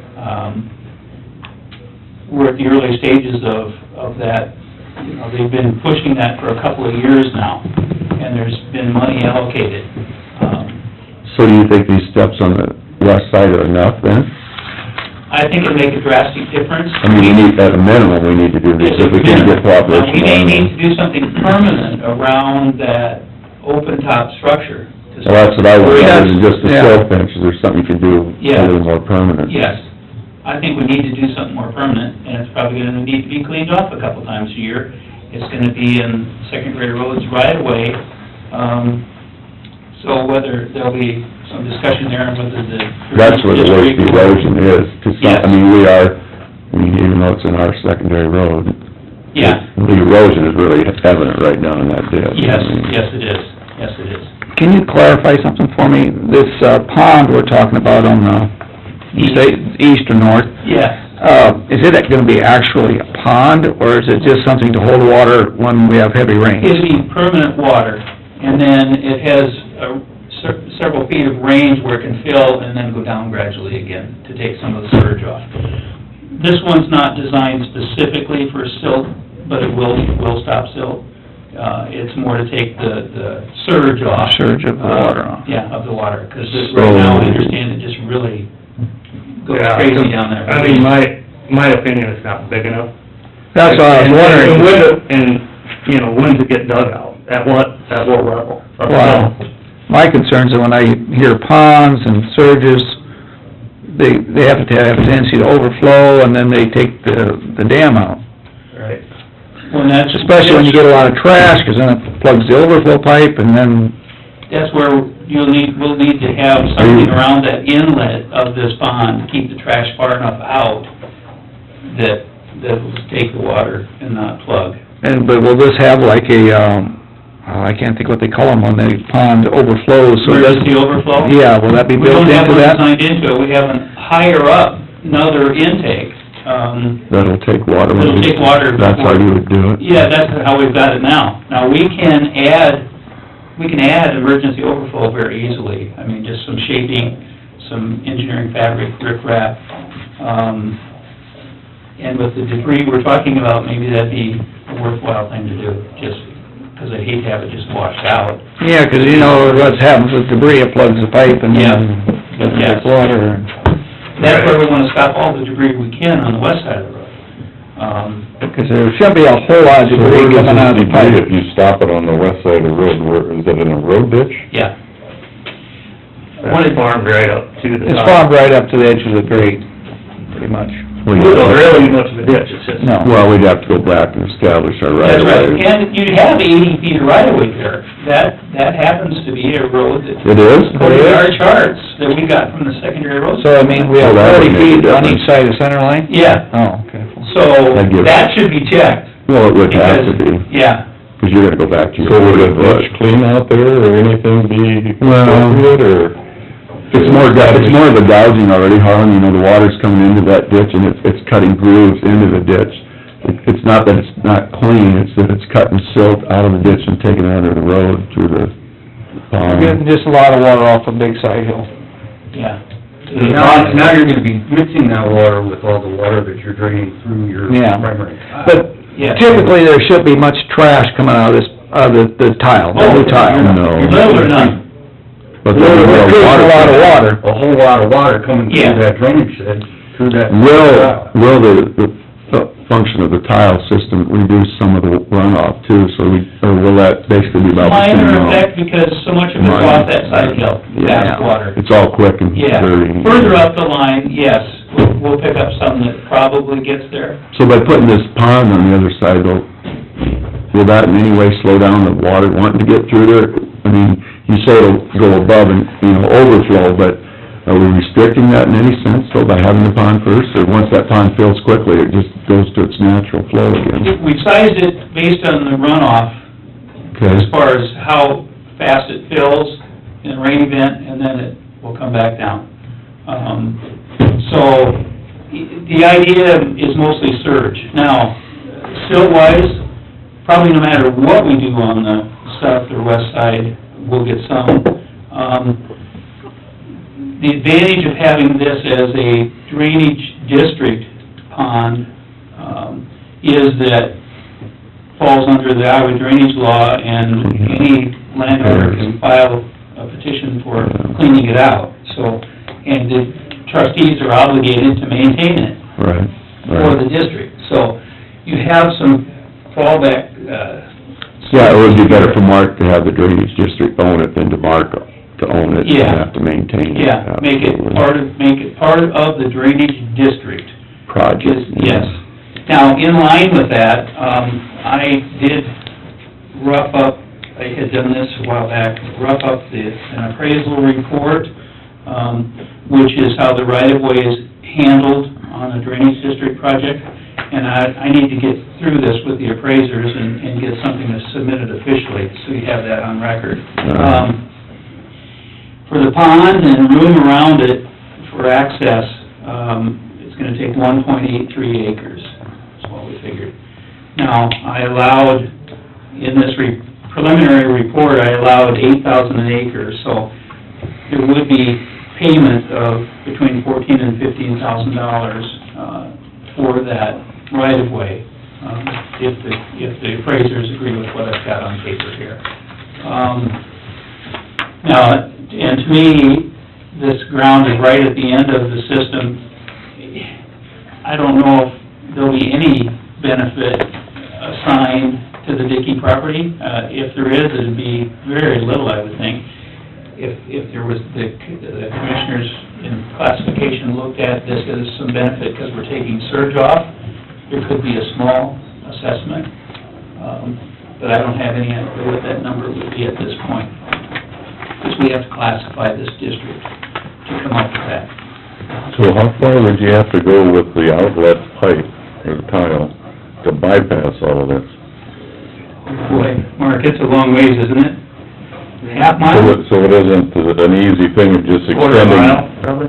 We're at the early stages of that. You know, they've been pushing that for a couple of years now, and there's been money allocated. So do you think these steps on the west side are enough then? I think it'll make a drastic difference. I mean, we need, at a minimum, we need to do this if we can get cooperation. We may need to do something permanent around that open top structure. Well, that's what I was wondering, just the silt fence, is there something you can do a little more permanent? Yes, I think we need to do something more permanent, and it's probably gonna need to be cleaned off a couple times a year. It's gonna be in secondary roads right away, so whether there'll be some discussion there on whether the... That's where the worst erosion is, I mean, even though it's in our secondary road. Yeah. The erosion is really evident right down in that ditch. Yes, yes it is. Yes, it is. Can you clarify something for me? This pond we're talking about on the, you say east or north, Yes. is it gonna be actually a pond, or is it just something to hold water when we have heavy rain? It'll be permanent water, and then it has several feet of range where it can fill and then go down gradually again to take some of the surge off. This one's not designed specifically for silt, but it will stop silt. It's more to take the surge off. Surge of the water off. Yeah, of the water, because right now, I understand it just really goes Yeah, crazy down there. I mean, my opinion, it's not big enough. That's what I was wondering. And when to get dug out, at what level? Well, my concerns are when I hear ponds and surges, they have a tendency to overflow, and then they take the dam out. Right. When that's... Especially when you get a lot of trash, because then it plugs the overflow pipe, and then... That's where we'll need to have something around that inlet of this pond to keep the trash far enough out that will take the water and not plug. But will this have like a, I can't think what they call them when the pond overflows, so it doesn't... Emergency overflow? Yeah, will that be built into that? We don't have one designed into it, we have higher up, another intake. That'll take water. It'll take water. That's how you would do it? Yeah, that's how we've got it now. Now, we can add emergency overflow very easily. I mean, just some shaping, some engineering fabric, riprap, and with the debris we're talking about, maybe that'd be a worthwhile thing to do, just because I'd hate to have it just washed out. Yeah, 'cause you know what happens with debris, it plugs the pipe and then Yeah. gets water. That's where we wanna stop all the debris we can on the west side of the road. Because there shouldn't be a whole lot of debris coming out of the pipe. If you stop it on the west side of the road, is it in a road ditch? Yeah. It's farmed right up to the top. It's farmed right up to the edge of the grade, pretty much. It's not really much of a ditch, it's just... No. Well, we'd have to go back and establish our right That's of right, way. and you'd have 80 feet of right of way there. That happens to be a road that... It is? According to our charts that we got from the secondary road. So, I mean, we have Well, that 40 would make a feet on difference. each side of center line? Yeah, Oh, okay. so That'd give- that should be checked. Well, it would have to because- be, Yeah, because you're gonna go back to your... So would a ditch clean out there, or anything be appropriate, or? It's more of a gouging already, Harlan, you know, the water's coming into that ditch and it's cutting grooves into the ditch. It's not that it's not clean, it's that it's cutting silt out of the ditch and taking it under the road through the We're getting pond. just a lot of water off a big side hill. yeah. Now you're gonna be mixing that water with all the water that you're draining through your Yeah. primary. But Yeah. typically, there shouldn't be much trash coming out of this, the tile, the new tile. No. Little or none. But We're there's creating a lot of water. A whole lot of water coming Yeah. through that drainage shed, through that... Will the function of the tile system reduce some of the runoff too, or will that basically be about the same Minor amount? effect, because so much of it's Minor. off that side hill, fast water. It's all quick and Yeah, dirty. further up the line, yes, we'll pick up some that probably gets there. So by putting this pond on the other side, will that in any way slow down the water wanting to get through there? I mean, you say it'll go above and, overflow, but are we restricting that in any sense, though, by having the pond first? Or once that pond fills quickly, it just goes to its natural flow again? We sized it based on the runoff, as Okay, far as how fast it fills in a rain event, and then it will come back down. So, the idea is mostly surge. Now, silt-wise, probably no matter what we do on the south or west side, we'll get some. The advantage of having this as a drainage district pond, is that falls under the Iowa drainage law, and any landowner can file a petition for cleaning it out. So, and the trustees are obligated to maintain it right, for the district. So, you have some fallback, Yeah, it would be better for Mark to have the drainage district own it than to Mark to own it and Yeah. have to maintain it. yeah, make it part of the drainage district. Project. Yes. Now, in line with that, I did rough up, I had done this a while back, rough up an appraisal report, which is how the right-of-way is handled on a drainage district project. and I need to get through this with the appraisers and get something that's submitted officially, so you have that on record. For the pond and room around it for access, it's gonna take 1.83 acres, is what we figured. Now, I allowed, in this preliminary report, I allowed 8,000 an acre, so there would be payment of between $14,000 and $15,000 for that right-of-way, if the appraisers agree with what I've got on paper here. Now, and to me, this ground is right at the end of the system. I don't know if there'll be any benefit assigned to the Dickey property. If there is, it'd be very little, I would think. If there was, the commissioners in classification looked at this as some benefit because we're taking surge off, there could be a small assessment, but I don't have any idea what that number would be at this point, because we have to classify this district to come up with that. So how far would you have to go with the outlet pipe or the tile to bypass all of this? Boy, Mark, it's a long ways, isn't it? Half mile? So it isn't an easy thing of just extending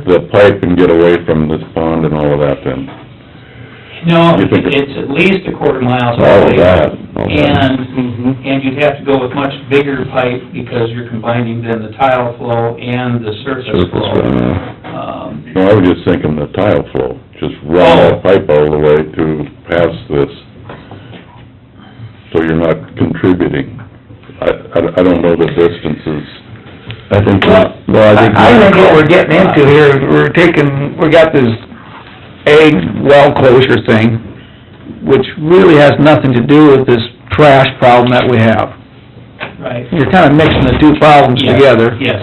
the pipe and get away from this pond and all of that then? No, it's at least a quarter mile. All of that. And you'd have to go with much bigger pipe because you're combining then the tile flow and the surface flow. No, I was just thinking the tile flow, just run that pipe all the way to pass this, so you're not contributing. I don't know the distances. I think, I think what we're getting into here, we got this ag well closure thing, which really has nothing to do with this trash problem that we have. Right. You're kinda mixing the two problems together. Yes.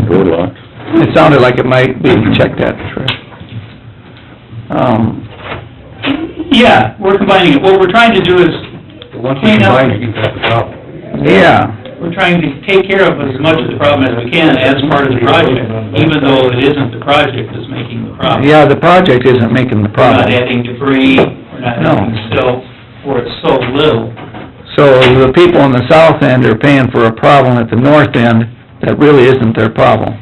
Door locked. It sounded like it might be, check that, Trish. Yeah, we're combining it. What we're trying to do is clean up. Yeah. We're trying to take care of as much of the problem as we can as part of the project, even though it isn't the project that's making the problem. Yeah, the project isn't making the We're not problem. adding debris, we're not adding silt, or it's so little. So the people on the south end are paying for a problem at the north end that really isn't their problem.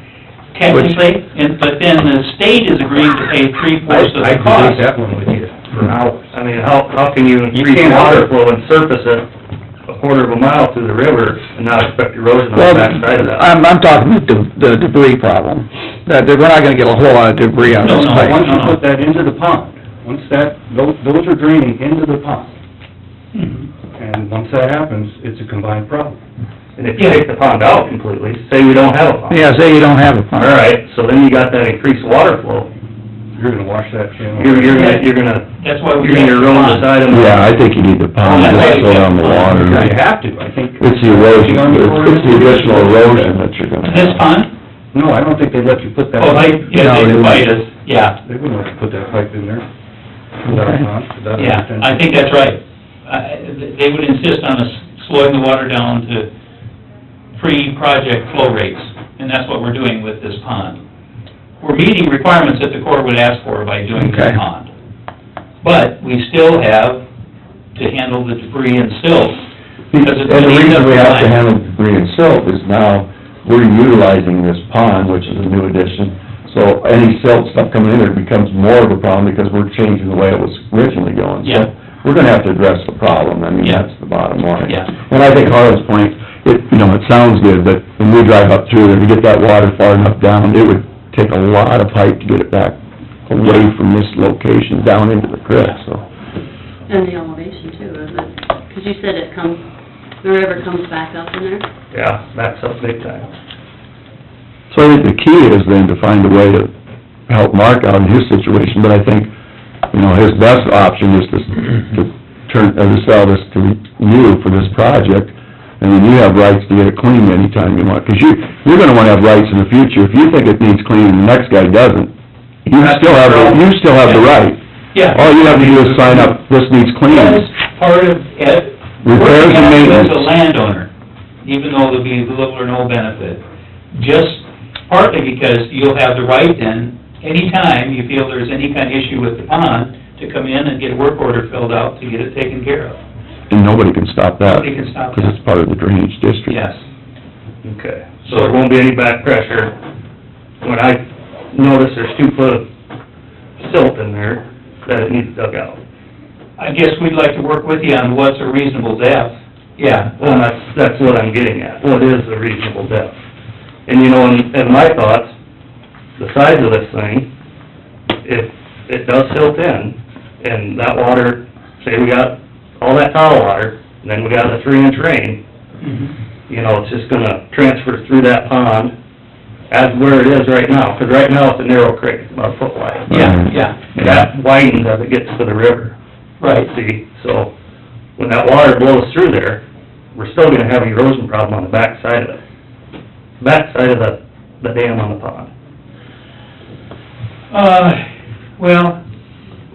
Technically, but then the state is agreeing to pay three-fourths of the cost. that one with you for hours. I mean, how can you increase water flow and surface it a quarter of a mile through the river and not expect erosion on the backside of that? I'm talking the debris problem, that we're not gonna get a whole lot of debris on this pipe. Once you put that into the pond, those are draining into the pond. And once that happens, it's a combined problem. And if you take the pond out completely, say we don't have a pond. Yeah, say you don't have a pond. All right, so then you got that increased water flow. You're gonna wash that channel. You're gonna That's why we're... You're gonna ruin the side of the... yeah, I think you need the pond, just slow down the water. You have to, I think. It's the erosion, it's the additional erosion that you're gonna have. This pond? No, I don't think they let you put that... Oh, they invite us, yeah. They wouldn't let you put that pipe in there. Without a pond. Yeah, I think that's right. They would insist on us slowing the water down to pre-project flow rates, and that's what we're doing with this pond. We're meeting requirements that the Corps would ask for by doing this pond. But we still have to handle the debris and silt, because it's... And the reason we have to handle debris and silt is now we're utilizing this pond, which is a new addition, so any silt stuff coming in there becomes more of a problem because we're changing the way it was originally going. So we're gonna have to address the problem, I mean, that's the bottom line. Yeah. And I think Harlan's point, it sounds good, but when we drive up through there, to get that water far enough down, it would take a lot of pipe to get it back away from this location down into the creek, so. And the elevation too, is it? Because you said the river comes back up in there? Yeah, backs up big time. So I think the key is then to find a way to help Mark out in his situation, but I think, his best option is to sell this to you for this project, and then you have rights to get it cleaned anytime you want, because you're gonna wanna have rights in the future. If you think it needs cleaning and the next guy doesn't, you still have the right. Yeah. All you have to do is sign up, this needs cleaning. That's part of it. Repairs and maintenance. As a landowner, even though there'll be little or no benefit, just partly because you'll have the right then, anytime you feel there's any kind of issue with the pond, to come in and get a work order filled out to get it taken care of. And nobody can stop that. Nobody can stop Because that. it's part of the drainage district. Yes. Okay, so there won't be any back pressure. When I notice there's 2 foot of silt in there, that it needs dug out. I guess we'd like to work with you on what's a reasonable depth. Yeah. Well, that's what I'm getting at. What is a reasonable depth? And you know, in my thoughts, the size of this thing, if it does silt in, and that water, say we got all that tile water, and then we got a 3-inch rain, you know, it's just gonna transfer through that pond as where it is right now, 'cause right now it's a narrow creek, it's about a foot wide. Yeah. That widens as it gets to the river. Right. See, so when that water blows through there, we're still gonna have an erosion problem on the back side of it. Back side of the dam on the pond. Well,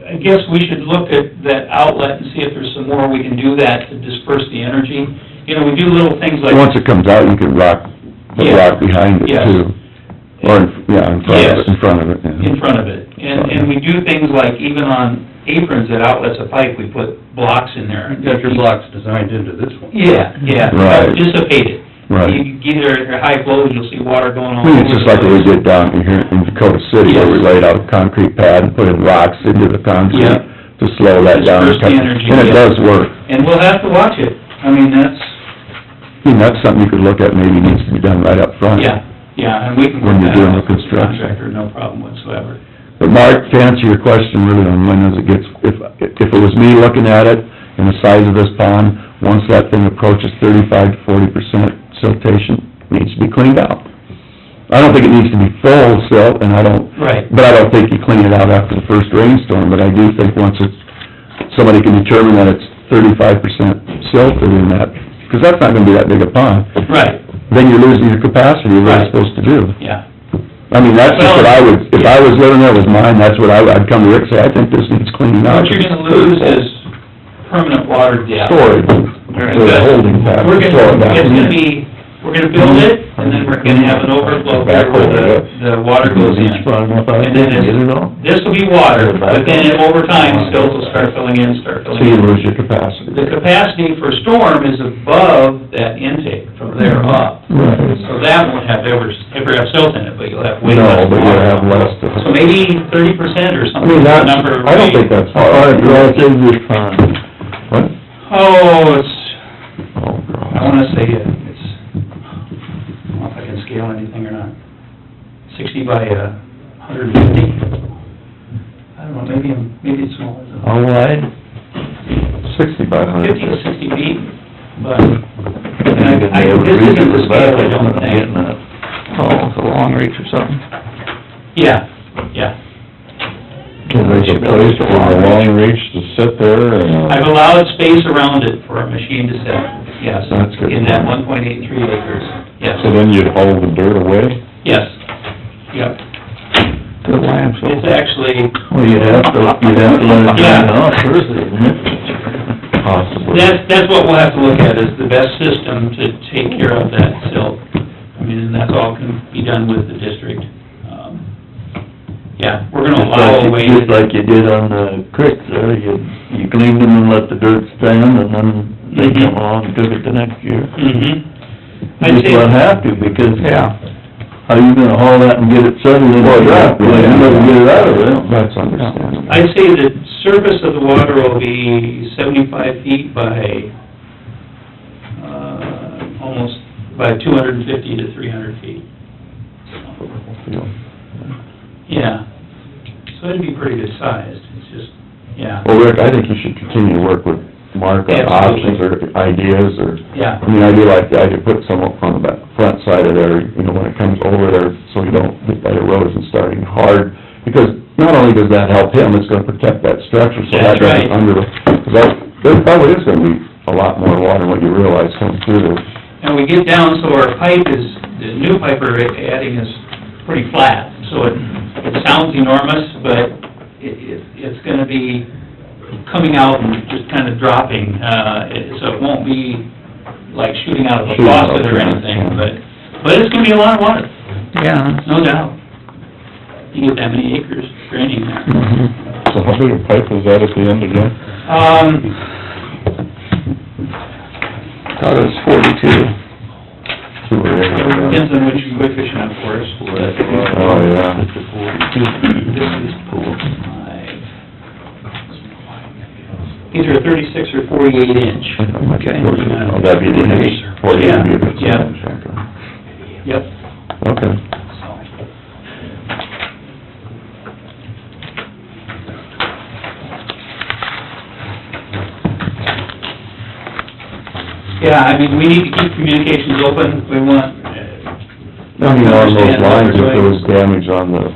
I guess we should look at that outlet and see if there's some more we can do that to disperse the energy. You know, we do little things like... Once it comes out, you can put Yeah. rock behind it Yes. too. Or, in front of it, yeah. In front of it. And we do things like, even on aprons that outlets a pipe, we put blocks in there. You got your blocks designed into this one. Yeah, Right. Dissipate it. Right. You get there at high flows, you'll see water going all I over. mean, it's just like what we did down here in Dakota City, where we Yes. laid out a concrete pad and put in rocks into the concrete Yeah. to slow that down. Disperse the energy, And it yeah. does work. And we'll have to watch it. I mean, that's, I mean, that's something you could look at, maybe needs to be done right up front. yeah, and we can... When you're work that doing out the with construction. Contractor, no problem whatsoever. But Mark, to answer your question really on when does it get, if it was me looking at it, and the size of this pond, once that thing approaches 35 to 40% siltation, it needs to be cleaned out. I don't think it needs to be full of silt, and I don't, Right. but I don't think you clean it out after the first rainstorm, but I do think once it's, somebody can determine that it's 35% silted in that, because that's not gonna be that big a pond, Right, then you're losing your capacity of what Right. it's supposed to do. yeah. I mean, that's just what I would, if I was living there with mine, that's what I'd come to Rick and say, I think this needs cleaning out. What you're gonna lose is permanent water depth. Storage, so the holding pattern. We're slow it gonna, down. it's gonna be, we're gonna build it, and then we're gonna have an overflow here where the water goes in. And then this will be water, but then over time, silts will start filling in. So you lose your capacity. The capacity for storm is above that intake from there up. Right. So that won't have ever have silt in it, but you'll have way No, less but you'll water. have less to... So maybe 30% or I something. mean, that's, number. I don't think that's far. this pond? What? Oh, it's, Oh, God. I wanna say it's, I don't know if I can scale anything or not. 60 by 150. I don't know, maybe it's smaller than that. How wide? 60 by 100. 50 to 60 feet, but, and this isn't the scale, I don't think. Oh, it's a long reach or something. Yeah. There's a place for a long reach to sit there and... I've allowed space around it for a machine to sit, yes, That's good. in that 1.83 acres, yes. So then you'd haul the dirt away? Yes, yep. The landfill. It's actually, Well, you'd have to let it Yeah. drain off first, isn't it? Possibly. that's what we'll have to look at, is the best system to take care of that silt. I mean, and that's all can be done with the district. Yeah, we're gonna allow a way Just to... like you did on the creek there, you cleaned them and let the dirt stand, and then they come along and took it the next year. I'd Just say, about have to, because Yeah. how you gonna haul that and get it settled in the ground? Well, you never get it out of there. That's understandable. I'd say the surface of the water will be 75 feet by, almost, by 250 to 300 feet. Yeah, so it'd be pretty good sized, it's just, yeah, Well, Rick, I think you should continue to work with Mark on options or ideas, or, yeah. I mean, I do like the idea, put some up on the back, front side of there, you know, when it comes over there, so you don't get that erosion starting hard, because not only does that help him, it's gonna protect that structure, so that That's right. doesn't because that, there probably is gonna be a lot more water than what you realize coming through there. And we get down, so our pipe is, the new pipe we're adding is pretty flat, so it sounds enormous, but it's gonna be coming out and just kind of dropping, so it won't be like shooting out of a faucet or anything, but it's gonna be a lot of water, Yeah. no doubt. You get that many acres draining there. So how big a pipe is that at the end again? Thought it was 42. Depends on which coefficient, of course. Oh, yeah. This is 5. Either a 36 or 48 inch. Okay. Oh, that'd be the inch, 48 Yeah, would be the yeah. inch, okay. Yep. Okay. Yeah, I mean, we need to keep communications open, we want... I mean, along those lines, if there was damage on the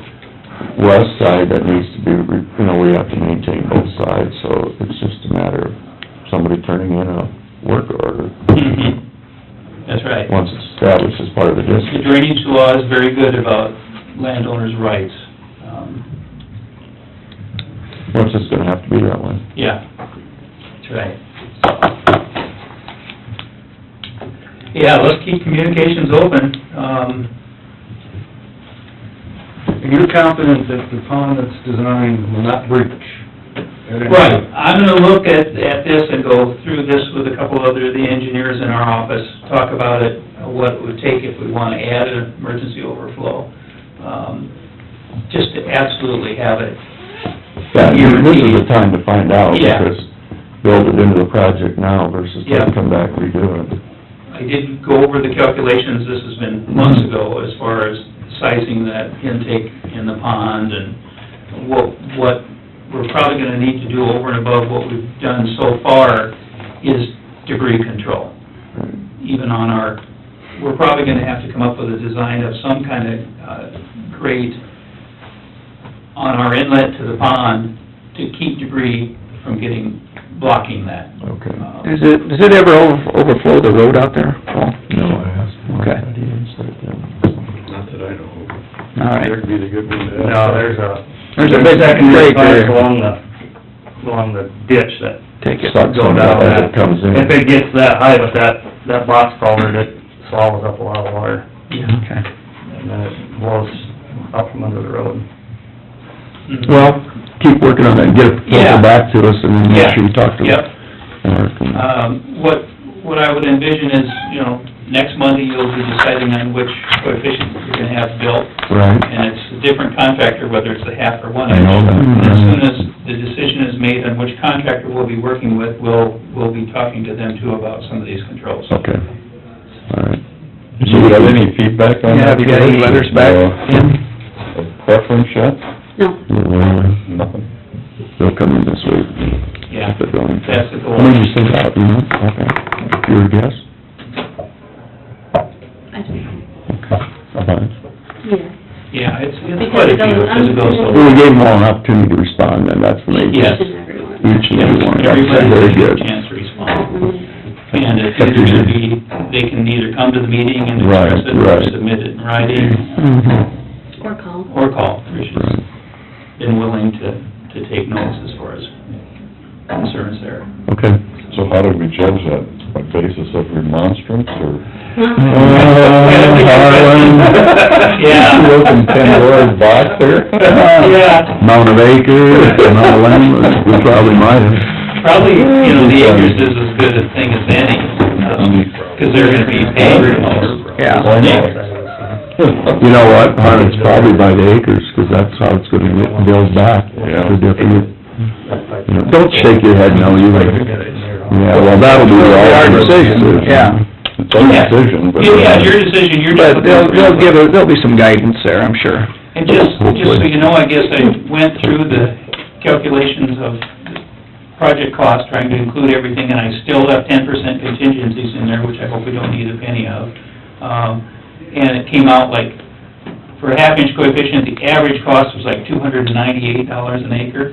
west side that needs to be, we have to maintain both sides, so it's just a matter of somebody turning in a work order. Mhm. That's right. Once it's established as part of the The district. drainage law is very good about landowners' rights. Well, it's just gonna have to be that way. Yeah, that's right. Yeah, let's keep communications open. You're confident that the pond that's designed will not breach? Right, I'm gonna look at this and go through this with a couple other of the engineers in our office, talk about it, what it would take if we wanna add an emergency overflow. Just to absolutely have it. Yeah, this is the time to find out, Yeah. because build it into the project now versus Yeah. come back redo it. I did go over the calculations, this has been months ago, as far as sizing that intake in the pond, and what we're probably gonna need to do over and above what we've done so far is debris control. Even on our, we're probably gonna have to come up with a design of some kind of grate on our inlet to the pond to keep debris from blocking that. Okay. Does it ever overflow the road out there, Paul? No, I asked him. Okay. He didn't say it then. Not that I know of. All right. That'd be the good one to have. No, there's a big secondary grate pipe there. along the ditch that Take it. Sucks go on down that as that. it comes in. If it gets that high with that box culvert, it swallows up a lot of water, Okay. and then it blows up from under the road. Well, keep working on that, get it Yeah. filtered back to us, and then make sure you talk to Yep. Mark. What I would envision is, next Monday you'll be deciding on which coefficient you're gonna have built. Right. And it's a different contractor, whether it's the half or 1 I inch. know that. And as soon as the decision is made on which contractor we'll be working with, we'll be talking to them too about some of these controls. Okay, all right. Do you have any feedback on Yeah, that? have you got any letters back in? A preference yet? No. Nothing? They'll come in this week. Yeah, If they're going. that's the goal. How many you send out, Okay. Your guess? I don't know. Okay. A bunch. Yeah. Yeah, it's Because quite a it few, goes because it goes so... Well, we gave them all an opportunity to respond, then, that's the main thing. Yes. Each and every one. Each and every one, Everybody that's very gets a good. chance to respond. Mhm. And it's either gonna be, they can either come to the meeting and express it, or Right. submit it in writing, Mhm. Or call. or call. Tricia's Right. been willing to take notes as far as concerns there. Okay. So how do we judge that? By basis of remonstrance, or? Harlan. Yeah. You open Pandora's box there? Yeah. Amount of acres, amount of land, we probably might have. Probably, the acres is as good a thing as any, because they're gonna be paying for most. Yeah. Why not? You know what, Harlan, it's probably by the acres, 'cause that's how it's gonna get billed back. Yeah. For different, don't shake your head no, you would. Yeah, well, that'll be Our decision, yeah. It's our decision, but... Yeah, your decision, you're just... But there'll be some guidance there, I'm sure. And just so you know, I guess I went through the calculations of project cost, trying to include everything, and I still have 10% contingencies in there, which I hope we don't need a penny of. And it came out like, for a half-inch coefficient, the average cost was like $298 an acre,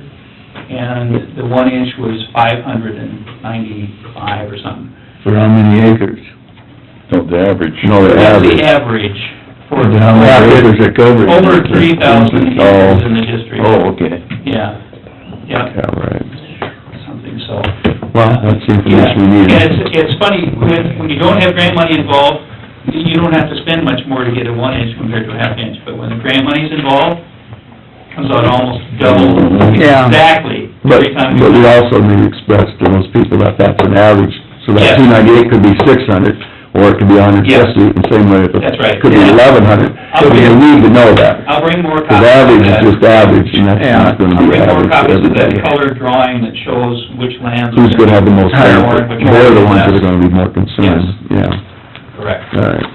and the 1 inch was $595 or something. For how many acres? No, the average. No, the That's average. the average for... How many acres it covers? Over 3,000 acres in the district. Oh, okay. Yeah, yeah, Yeah, right. something, so... Well, that's the information we need. Yeah, it's funny, when you don't have grant money involved, you don't have to spend much more to get a 1 inch compared to a half inch, but when the grant money's involved, comes out almost double, Yeah. exactly, But, every time. but we also need to express to those people that that's an average, so that Yes. 298 could be 600, or it could be 150, and same way, it That's right. could be 1,100. I'll So we bring- need to know that, I'll bring more because copies of average is that. just average, and that's Yeah. not gonna I'll be bring more average for copies of that everybody. colored drawing that shows which lands. Who's gonna have the most Higher benefit? which They're the ones that less. are gonna be more concerned, yeah, Correct. all right.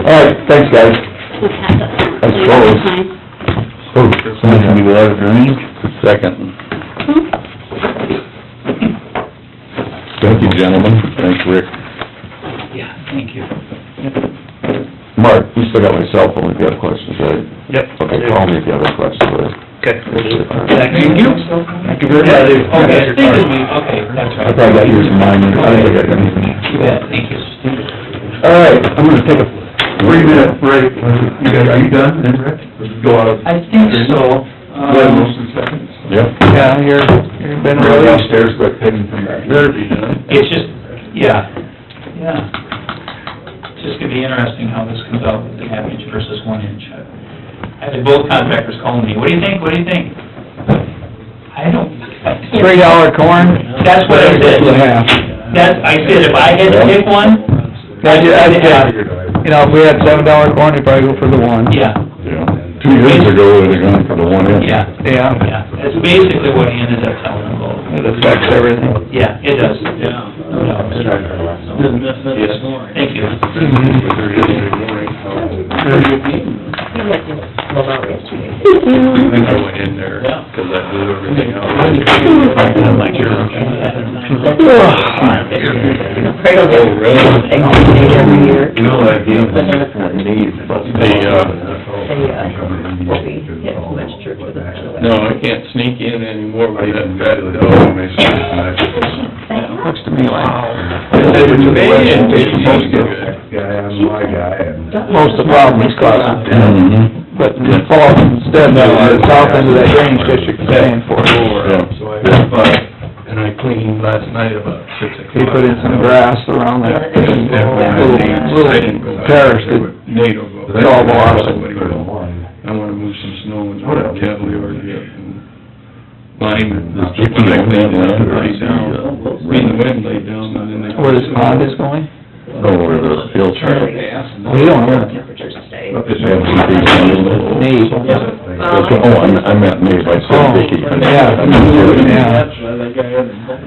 All right, thanks, guys. We'll pass that. I suppose. Fine. Motion to go out of drainage? Second. Thank you, gentlemen. Thanks, Rick. Yeah, thank you. Mark, you still got my cell phone if you have questions, right? Yep. Okay, call me if you have any questions, all right? Okay. Thank you. Thank you very much. Okay, okay, that's I right. probably got yours in mind, I don't think I got anything. You bet, thank you. All right, I'm gonna take a 3-minute break. Are you done, then, Rick? Go out. I think so. Yep. Yeah, you've been Go really, downstairs, quick, take them from back. It's just, yeah. It's just gonna be interesting how this comes out with the half inch versus 1 inch. I had both contractors calling me, what do you think, what do you think? I don't... $3 corn. That's what I said. Yeah. That's, I said, if I had to pick one, I'd say the half. You know, if we had $7 corn, you'd probably go for the one. Yeah, Yeah. 2 years ago, they'd have gone for the 1 inch. yeah, Yeah, yeah. That's basically what he ended up telling them both. it affects everything. Yeah, it does. Yeah. No doubt. Thank you. I went in there, 'cause I blew everything out. You know, that game is No, I can't sneak in anymore with that fat dog. Looks to me like most of the problem is caused, but instead, the south end of that drainage district is paying for it. So I got by, and I cleaned last night about 6 o'clock. He put in some grass around that little parish that NATO go. solve a lot of it. I wanna move some snow and cattle yard yet, and line this, You can when I cleaned it up, own that laid down, when the wind laid down, and then they... Where this pond is going? No, where the field trail. We don't own it. Nate. Oh, I meant Nate, I said Vicky. Yeah,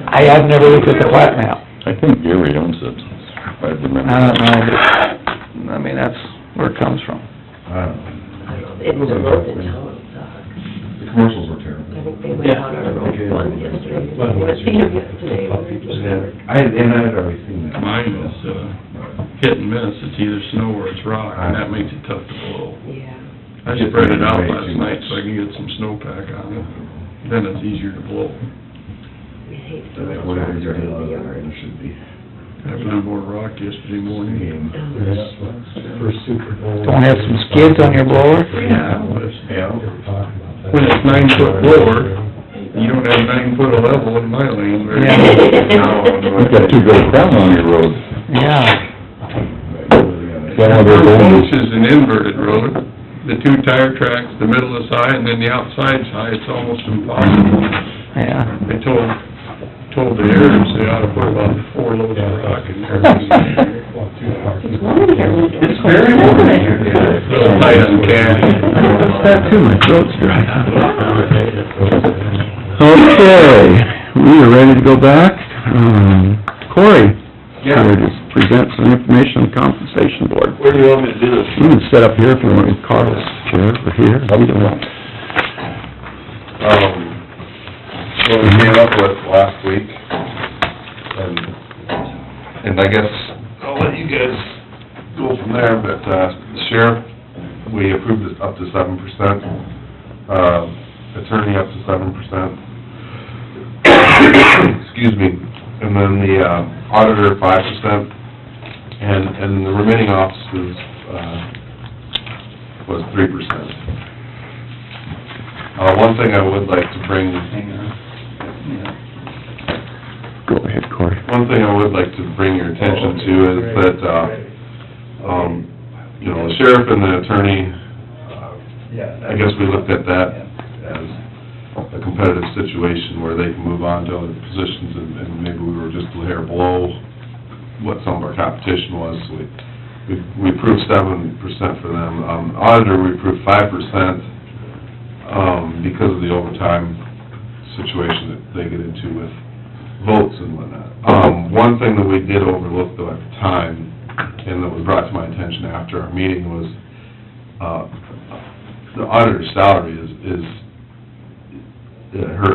I have never looked at the plat map. I think Gary owns it, I remember. I don't know, but, I mean, that's where it comes from. It was a road in town. The commercials were terrible. I think they went on our road one yesterday. I seen him today. And I'd already seen that. Mine is, hit and miss, it's either snow or it's rock, and that makes it tough to blow. Yeah. I spread it out last night so I can get some snowpack on it, then it's easier to blow. We hate to those rocks right in the yard. should be. I blew more rock yesterday morning. First Super Bowl. Don't have some skids on your blower? Yeah, but when it's 9-foot blower, you don't have 9 foot of level in my lane very Yeah. well. You've got 2 goes down on your road. Yeah. Some of those old Approach is an inverted road, the 2 tire tracks, the middle is high, and then the outside's high, it's almost impossible. Yeah. I told the heirs they ought to put about 4 loads of rock in there. It's very warm in here. Little tight on cash. What's that too, my throat's dry. Okay, we are ready to go back. Corey, here to present some information on the compensation board. Where do you want me to do this? You can sit up here if you want, in Carl's chair, or here, either one. What we came up with last week, and I guess I'll let you guys go from there, but, the sheriff, we approved it up to 7%, attorney up to 7%, excuse me, and then the, auditor 5%, and the remaining offices, was 3%. One thing I would like to bring, Go ahead, Corey. one thing I would like to bring your attention to is that, you know, the sheriff and the attorney, I guess we looked at that competitive situation where they can move on to other positions, and maybe we were just a hair below what some of our competition was, so we approved 7% for them. Auditor, we approved 5%, because of the overtime situation that they get into with votes and whatnot. One thing that we did overlook though at the time, and that was brought to my attention after our meeting, was, the auditor's salary is her